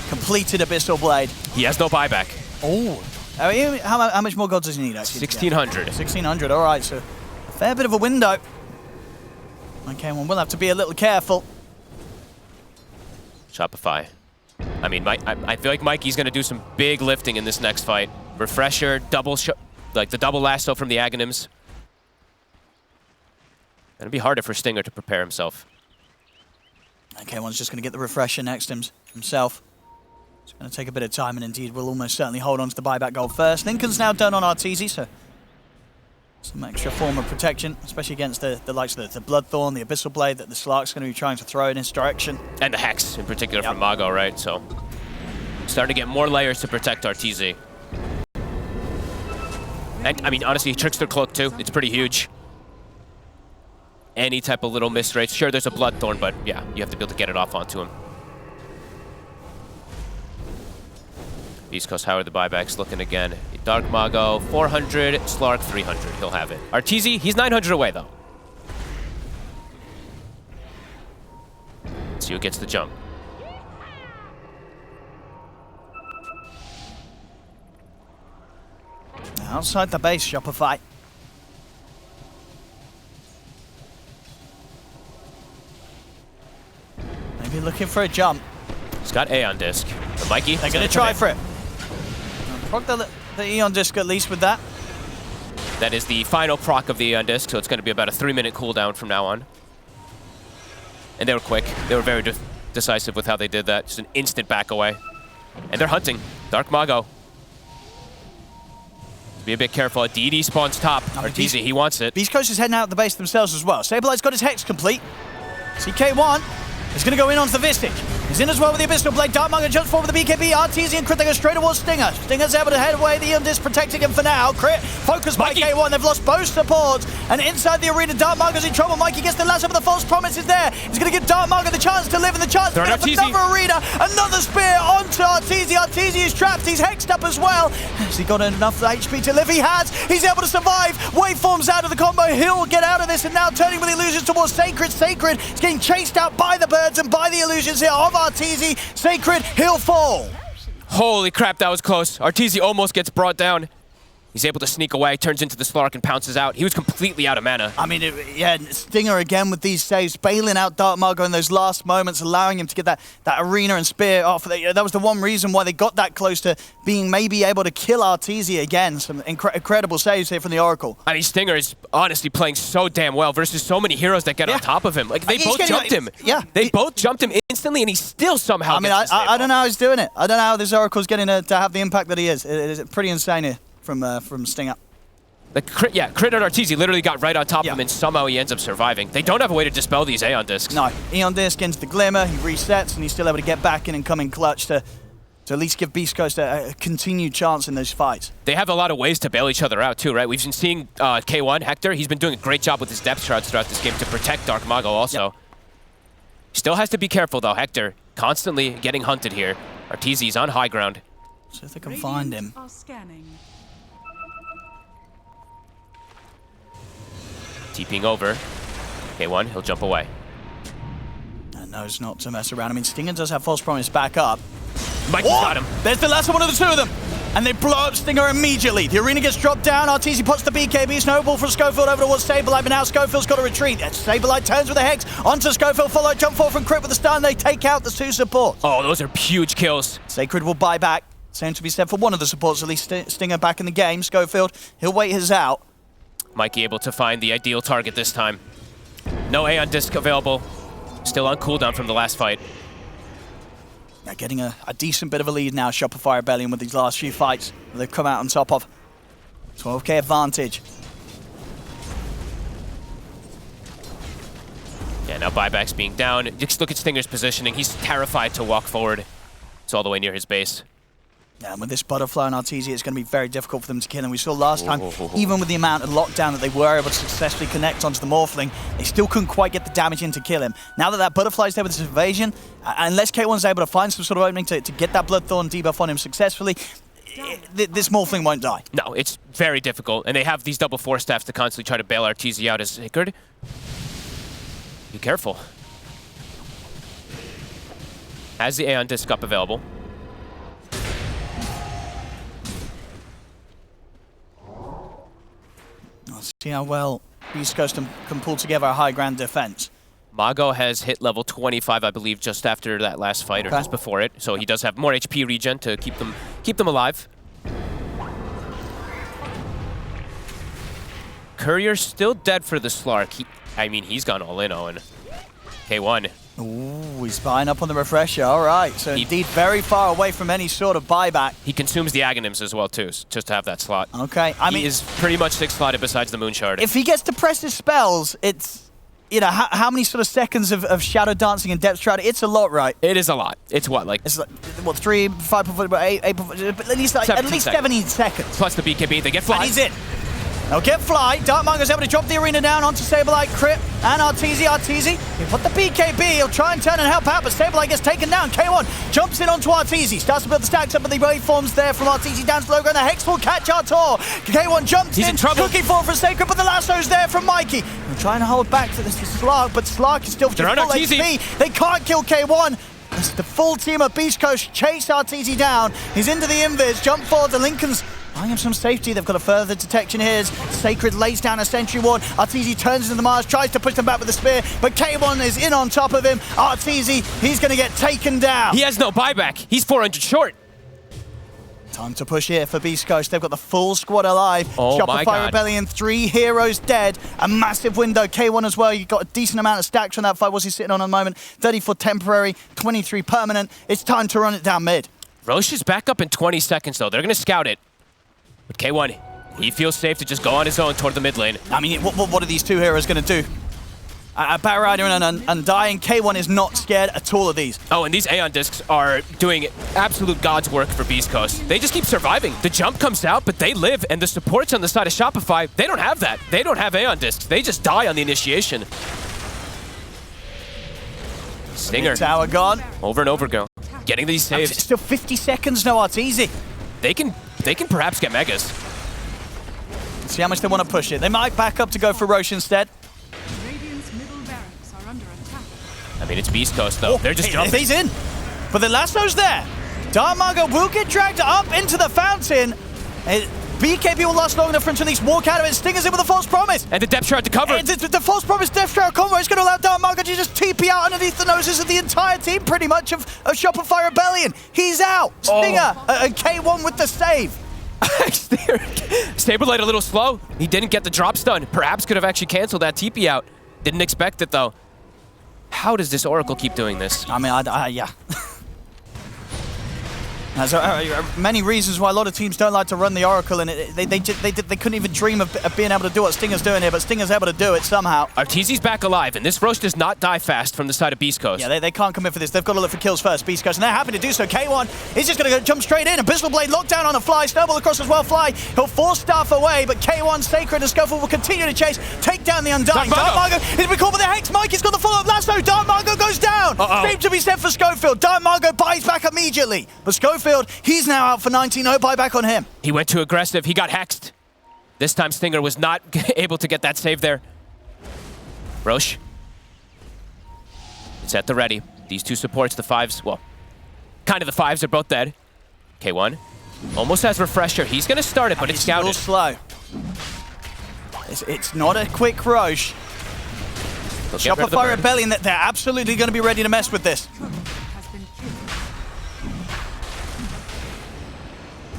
completed Abyssal Blade. He has no buyback. Oh. I mean, how much more gods does he need, actually? 1,600. 1,600, all right. So a fair bit of a window. And K1 will have to be a little careful. Shopify. I mean, I feel like Mikey's going to do some big lifting in this next fight. Refresher, the double lasso from the Aghanims. It'll be harder for Stinger to prepare himself. And K1's just going to get the Refresher next to himself. It's going to take a bit of time, and indeed will almost certainly hold on to the buyback gold first. Lincoln's now done on Arteezy, so some extra form of protection, especially against the likes of the Bloodthorn, the Abyssal Blade that the Slark's going to be trying to throw in his direction. And the Hex, in particular, from Mago, right? So starting to get more layers to protect Arteezy. And, I mean, honestly, Trickster Cloak, too. It's pretty huge. Any type of little miss rates. Sure, there's a Bloodthorn, but yeah, you have to be able to get it off onto him. Beast Coast, how are the buybacks looking again? Dark Mago, 400, Slark, 300. He'll have it. Arteezy, he's 900 away, though. Let's see who gets the jump. Outside the base, Shopify. Maybe looking for a jump. He's got A on disc. But Mikey, they're going to try for it. Proc the Eon disc at least with that. That is the final proc of the Eon disc, so it's going to be about a 3-minute cooldown from now on. And they were quick. They were very decisive with how they did that. Just an instant back away. And they're hunting. Dark Mago. Be a bit careful. DD spawns top. Arteezy, he wants it. Beast Coast is heading out the base themselves as well. Sablite's got his Hex complete. CK1 is going to go in onto the Vistic. He's in as well with the Abyssal Blade. Dark Mago jumps forward with the BKB. Arteezy and Crit, they go straight towards Stinger. Stinger's able to head away. The Eon Disc protecting him for now. Crit, focused by K1. They've lost both supports. And inside the arena, Dark Mago's in trouble. Mikey gets the lasso, but the false promise is there. He's going to give Dark Mago the chance to live and the chance to get up another arena. Another spear onto Arteezy. Arteezy is trapped. He's hexed up as well. Has he got enough HP to live? He has. He's able to survive. Waveforms out of the combo. He'll get out of this, and now turning with the illusions towards Sacred. Sacred is getting chased out by the birds and by the illusions here of Arteezy. Sacred, he'll fall. Holy crap, that was close. Arteezy almost gets brought down. He's able to sneak away, turns into the Slark and pounces out. He was completely out of mana. I mean, yeah, Stinger again with these saves, bailing out Dark Mago in those last moments, allowing him to get that arena and spear off. That was the one reason why they got that close to being maybe able to kill Arteezy again. Some incredible saves here from the Oracle. I mean, Stinger is honestly playing so damn well versus so many heroes that get on top of him. Like, they both jumped him. Yeah. They both jumped him instantly, and he still somehow gets I don't know how he's doing it. I don't know how this Oracle's getting to have the impact that he is. It is pretty insane here from Stinger. The crit on Arteezy literally got right on top of him, and somehow he ends up surviving. They don't have a way to dispel these Aeon Discs. No, Aeon Disc into the Glimmer, he resets, and he's still able to get back in and come in clutch to at least give Beast Coast a continued chance in those fights. They have a lot of ways to bail each other out too, right? We've been seeing K1, Hector, he's been doing a great job with his depth shards throughout this game to protect Dark Mago also. Yep. Still has to be careful though, Hector. Constantly getting hunted here. Arteezy's on high ground. So if they can find him. TPing over. K1, he'll jump away. And knows not to mess around. I mean, Stinger does have false promise back up. Mikey's got him. There's the last one of the two of them. And they blow up Stinger immediately. The arena gets dropped down. Arteezy puts the BKB. Snowball from Schofield over towards Sableye, but now Schofield's got to retreat. Sableye turns with a Hex onto Schofield. Follow jump forward from Crit with the stun. They take out the 2 supports. Oh, those are huge kills. Sacred will buy back. Same to be said for one of the supports, at least Stinger back in the game. Schofield, he'll wait his out. Mikey able to find the ideal target this time. No Aeon Disc available. Still on cooldown from the last fight. They're getting a decent bit of a lead now, Shopify Rebellion, with these last few fights they've come out on top of. 12k advantage. Yeah, now buyback's being down. Just look at Stinger's positioning. He's terrified to walk forward. It's all the way near his base. Yeah, and with this Butterfly and Artesia, it's going to be very difficult for them to kill. And we saw last time, even with the amount of lockdown that they were able to successfully connect onto the Morphling, they still couldn't quite get the damage in to kill him. Now that that Butterfly's there with this evasion, unless K1's able to find some sort of opening to get that Bloodthorn debuff on him successfully, this Morphling won't die. No, it's very difficult. And they have these double force staffs to constantly try to bail Artesia out as Sacred. Be careful. Has the Aeon Disc up available. Let's see how well Beast Coast can pull together a high ground defense. Mago has hit level 25, I believe, just after that last fight, or just before it. So he does have more HP regen to keep them alive. Courier's still dead for the Slark. He's gone all in, Owen. K1. Ooh, he's buying up on the refresher. All right, so indeed very far away from any sort of buyback. He consumes the Aghanims as well, too, just to have that slot. Okay, I mean, he is pretty much 6-slotted besides the Moon Shard. If he gets to press his spells, it's, you know, how many sort of seconds of Shadow Dancing and Depth Shroud? It's a lot, right? It is a lot. It's what, like... It's like, what, 3, 5, 8, at least 17 seconds. Plus the BKB, they get fly. And he's in. They'll get fly. Darkmonger's able to drop the arena down onto Sableye, Crit, and Artesia. He put the BKB. He'll try and turn and help out, but Sableye gets taken down. K1 jumps in onto Artesia. Starts to build the stacks up, but the waveforms there from Artesia down to the low ground. The Hex will catch Artor. K1 jumps in trouble. Looking for Sacred, but the lasso's there from Mikey. They're trying to hold back to this Slark, but Slark is still full HP. They can't kill K1. As the full team of Beast Coast chase Artesia down. He's into the invis. Jump forward. The Lincolns buying him some safety. They've got a further detection here. Sacred lays down a sentry ward. Artesia turns into the Mars, tries to push them back with the spear, but K1 is in on top of him. Artesia, he's going to get taken down. He has no buyback. He's 400 short. Time to push here for Beast Coast. They've got the full squad alive. Oh my God. Shopify Rebellion, 3 heroes dead. A massive window. K1 as well. You got a decent amount of stacks from that fight. What's he sitting on at the moment? 34 temporary, 23 permanent. It's time to run it down mid. Roche is back up in 20 seconds, though. They're going to scout it. But K1, he feels safe to just go on his own toward the mid lane. I mean, what are these two heroes going to do? Batrider and Undying. K1 is not scared at all of these. Oh, and these Aeon Discs are doing absolute God's work for Beast Coast. They just keep surviving. The jump comes out, but they live, and the supports on the side of Shopify, they don't have that. They don't have Aeon Discs. They just die on the initiation. Stinger. Tower gone. Over and over go. Getting these saves. Still 50 seconds, no, it's easy. They can perhaps get Megas. Let's see how much they want to push it. They might back up to go for Roche instead. Radiant's middle barracks are under attack. I mean, it's Beast Coast, though. They're just jumping. He's in. But the lasso's there. Darkmonger will get dragged up into the fountain. BKB will last long enough for him to at least walk out of it. Stinger's in with a false promise. And the Depth Shroud to cover. The false promise Depth Shroud combo is going to allow Darkmonger to just TP out underneath the noses of the entire team, pretty much, of Shopify Rebellion. He's out. Stinger and K1 with the save. Saberlight a little slow. He didn't get the drop stun. Perhaps could have actually canceled that TP out. Didn't expect it, though. How does this Oracle keep doing this? I mean, yeah. There's many reasons why a lot of teams don't like to run the Oracle, and they couldn't even dream of being able to do what Stinger's doing here, but Stinger's able to do it somehow. Arteesia's back alive, and this Roche does not die fast from the side of Beast Coast. Yeah, they can't commit for this. They've got to look for kills first, Beast Coast, and they're happy to do so. K1 is just going to jump straight in. Abyssal Blade locked down on a fly. Snowball across as well, fly. He'll force Staff away, but K1, Sacred, and Scuffle will continue to chase, take down the Undying. Darkmonger is been caught with the Hex. Mikey's got the follow-up lasso. Darkmonger goes down. Same to be said for Schofield. Darkmonger buys back immediately, but Schofield, he's now out for 90, no buyback on him. He went too aggressive. He got hexed. This time Stinger was not able to get that save there. Roche. It's at the ready. These two supports, the fives, well, kind of the fives are both dead. K1 almost has refresher. He's going to start it, but it's scouted. It's a little slow. It's not a quick Roche. Shopify Rebellion, they're absolutely going to be ready to mess with this.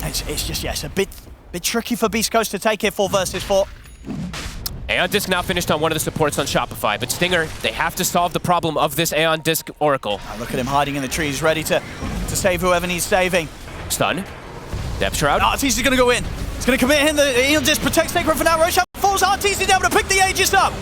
It's just, yes, a bit tricky for Beast Coast to take here 4 versus 4. Aeon Disc now finished on one of the supports on Shopify, but Stinger, they have to solve the problem of this Aeon Disc Oracle. Look at him hiding in the trees, ready to save whoever needs saving. Stun. Depth Shroud. Arteesia's going to go in. He's going to commit him. The Aeon Disc protects Sacred for now. Roche falls. Arteesia's able to pick the Aegis up.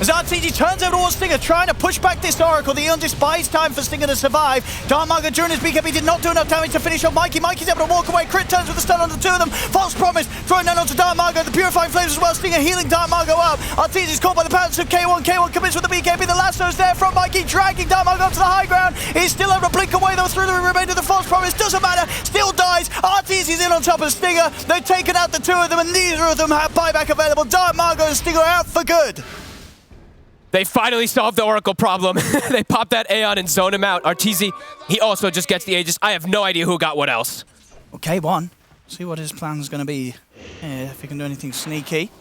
As RTG turns over towards Stinger, trying to push back this Oracle. The Eon just buys time for Stinger to survive. Darkmargo during his BKB did not do enough damage to finish off Mikey. Mikey's able to walk away. Crit turns with the stun on the two of them. False Promise throwing down onto Darkmargo. The Purifying Flames as well. Stinger healing Darkmargo up. RTG's caught by the pounce of K1. K1 commits with the BKB. The lasso's there from Mikey, dragging Darkmargo up to the high ground. He's still able to blink away though through the remainder of the False Promise. Doesn't matter. Still dies. RTG's in on top of Stinger. They've taken out the two of them and neither of them have buyback available. Darkmargo and Stinger are out for good. They finally solved the Oracle problem. They popped that Aeon and zone him out. Arteezy, he also just gets the Aegis. I have no idea who got what else. Okay, K1. See what his plan's going to be. If he can do anything sneaky.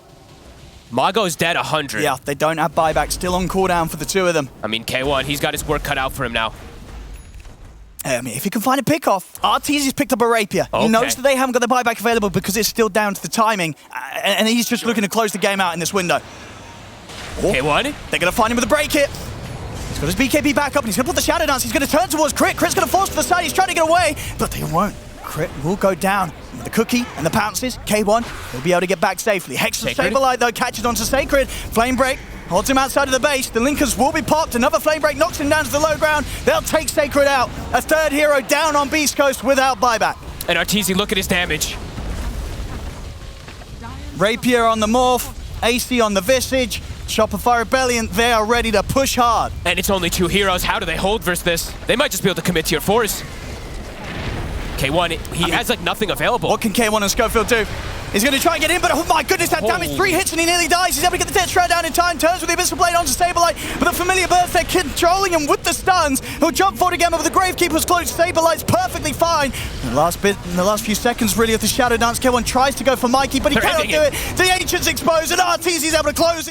Mago's dead 100. Yeah, they don't have buyback. Still on cooldown for the two of them. I mean, K1, he's got his work cut out for him now. I mean, if he can find a pick-off, Arteezy's picked up a Rapier. Okay. He knows that they haven't got the buyback available because it's still down to the timing. And he's just looking to close the game out in this window. K1? They're going to find him with a break hit. He's got his BKB back up and he's going to put the Shadow Dance. He's going to turn towards Crit. Crit's going to force to the side. He's trying to get away, but they won't. Crit will go down. With the cookie and the pounces, K1 will be able to get back safely. Hex of Saberlight, though, catches onto Sacred. Flame Break holds him outside of the base. The Linkers will be popped. Another Flame Break knocks him down to the low ground. They'll take Sacred out. A third hero down on Beast Coast without buyback. And Arteezy, look at his damage. Rapier on the Morph. AC on the Visage. Shopify Rebellion, they are ready to push hard. And it's only two heroes. How do they hold versus this? They might just be able to commit tier 4s. K1, he has like nothing available. What can K1 and Schofield do? He's going to try and get in, but oh my goodness, that damage. 3 hits and he nearly dies. He's able to get the Death Shroud down in time, turns with the Abyssal Blade onto Saberlight, but the Familiar Burst, they're controlling him with the stuns. He'll jump forward again, but with the Gravekeeper's close, Saberlight's perfectly fine. In the last few seconds, really, of the Shadow Dance, K1 tries to go for Mikey, but he cannot do it. The Ancient's exposed, and Arteezy's able to close it.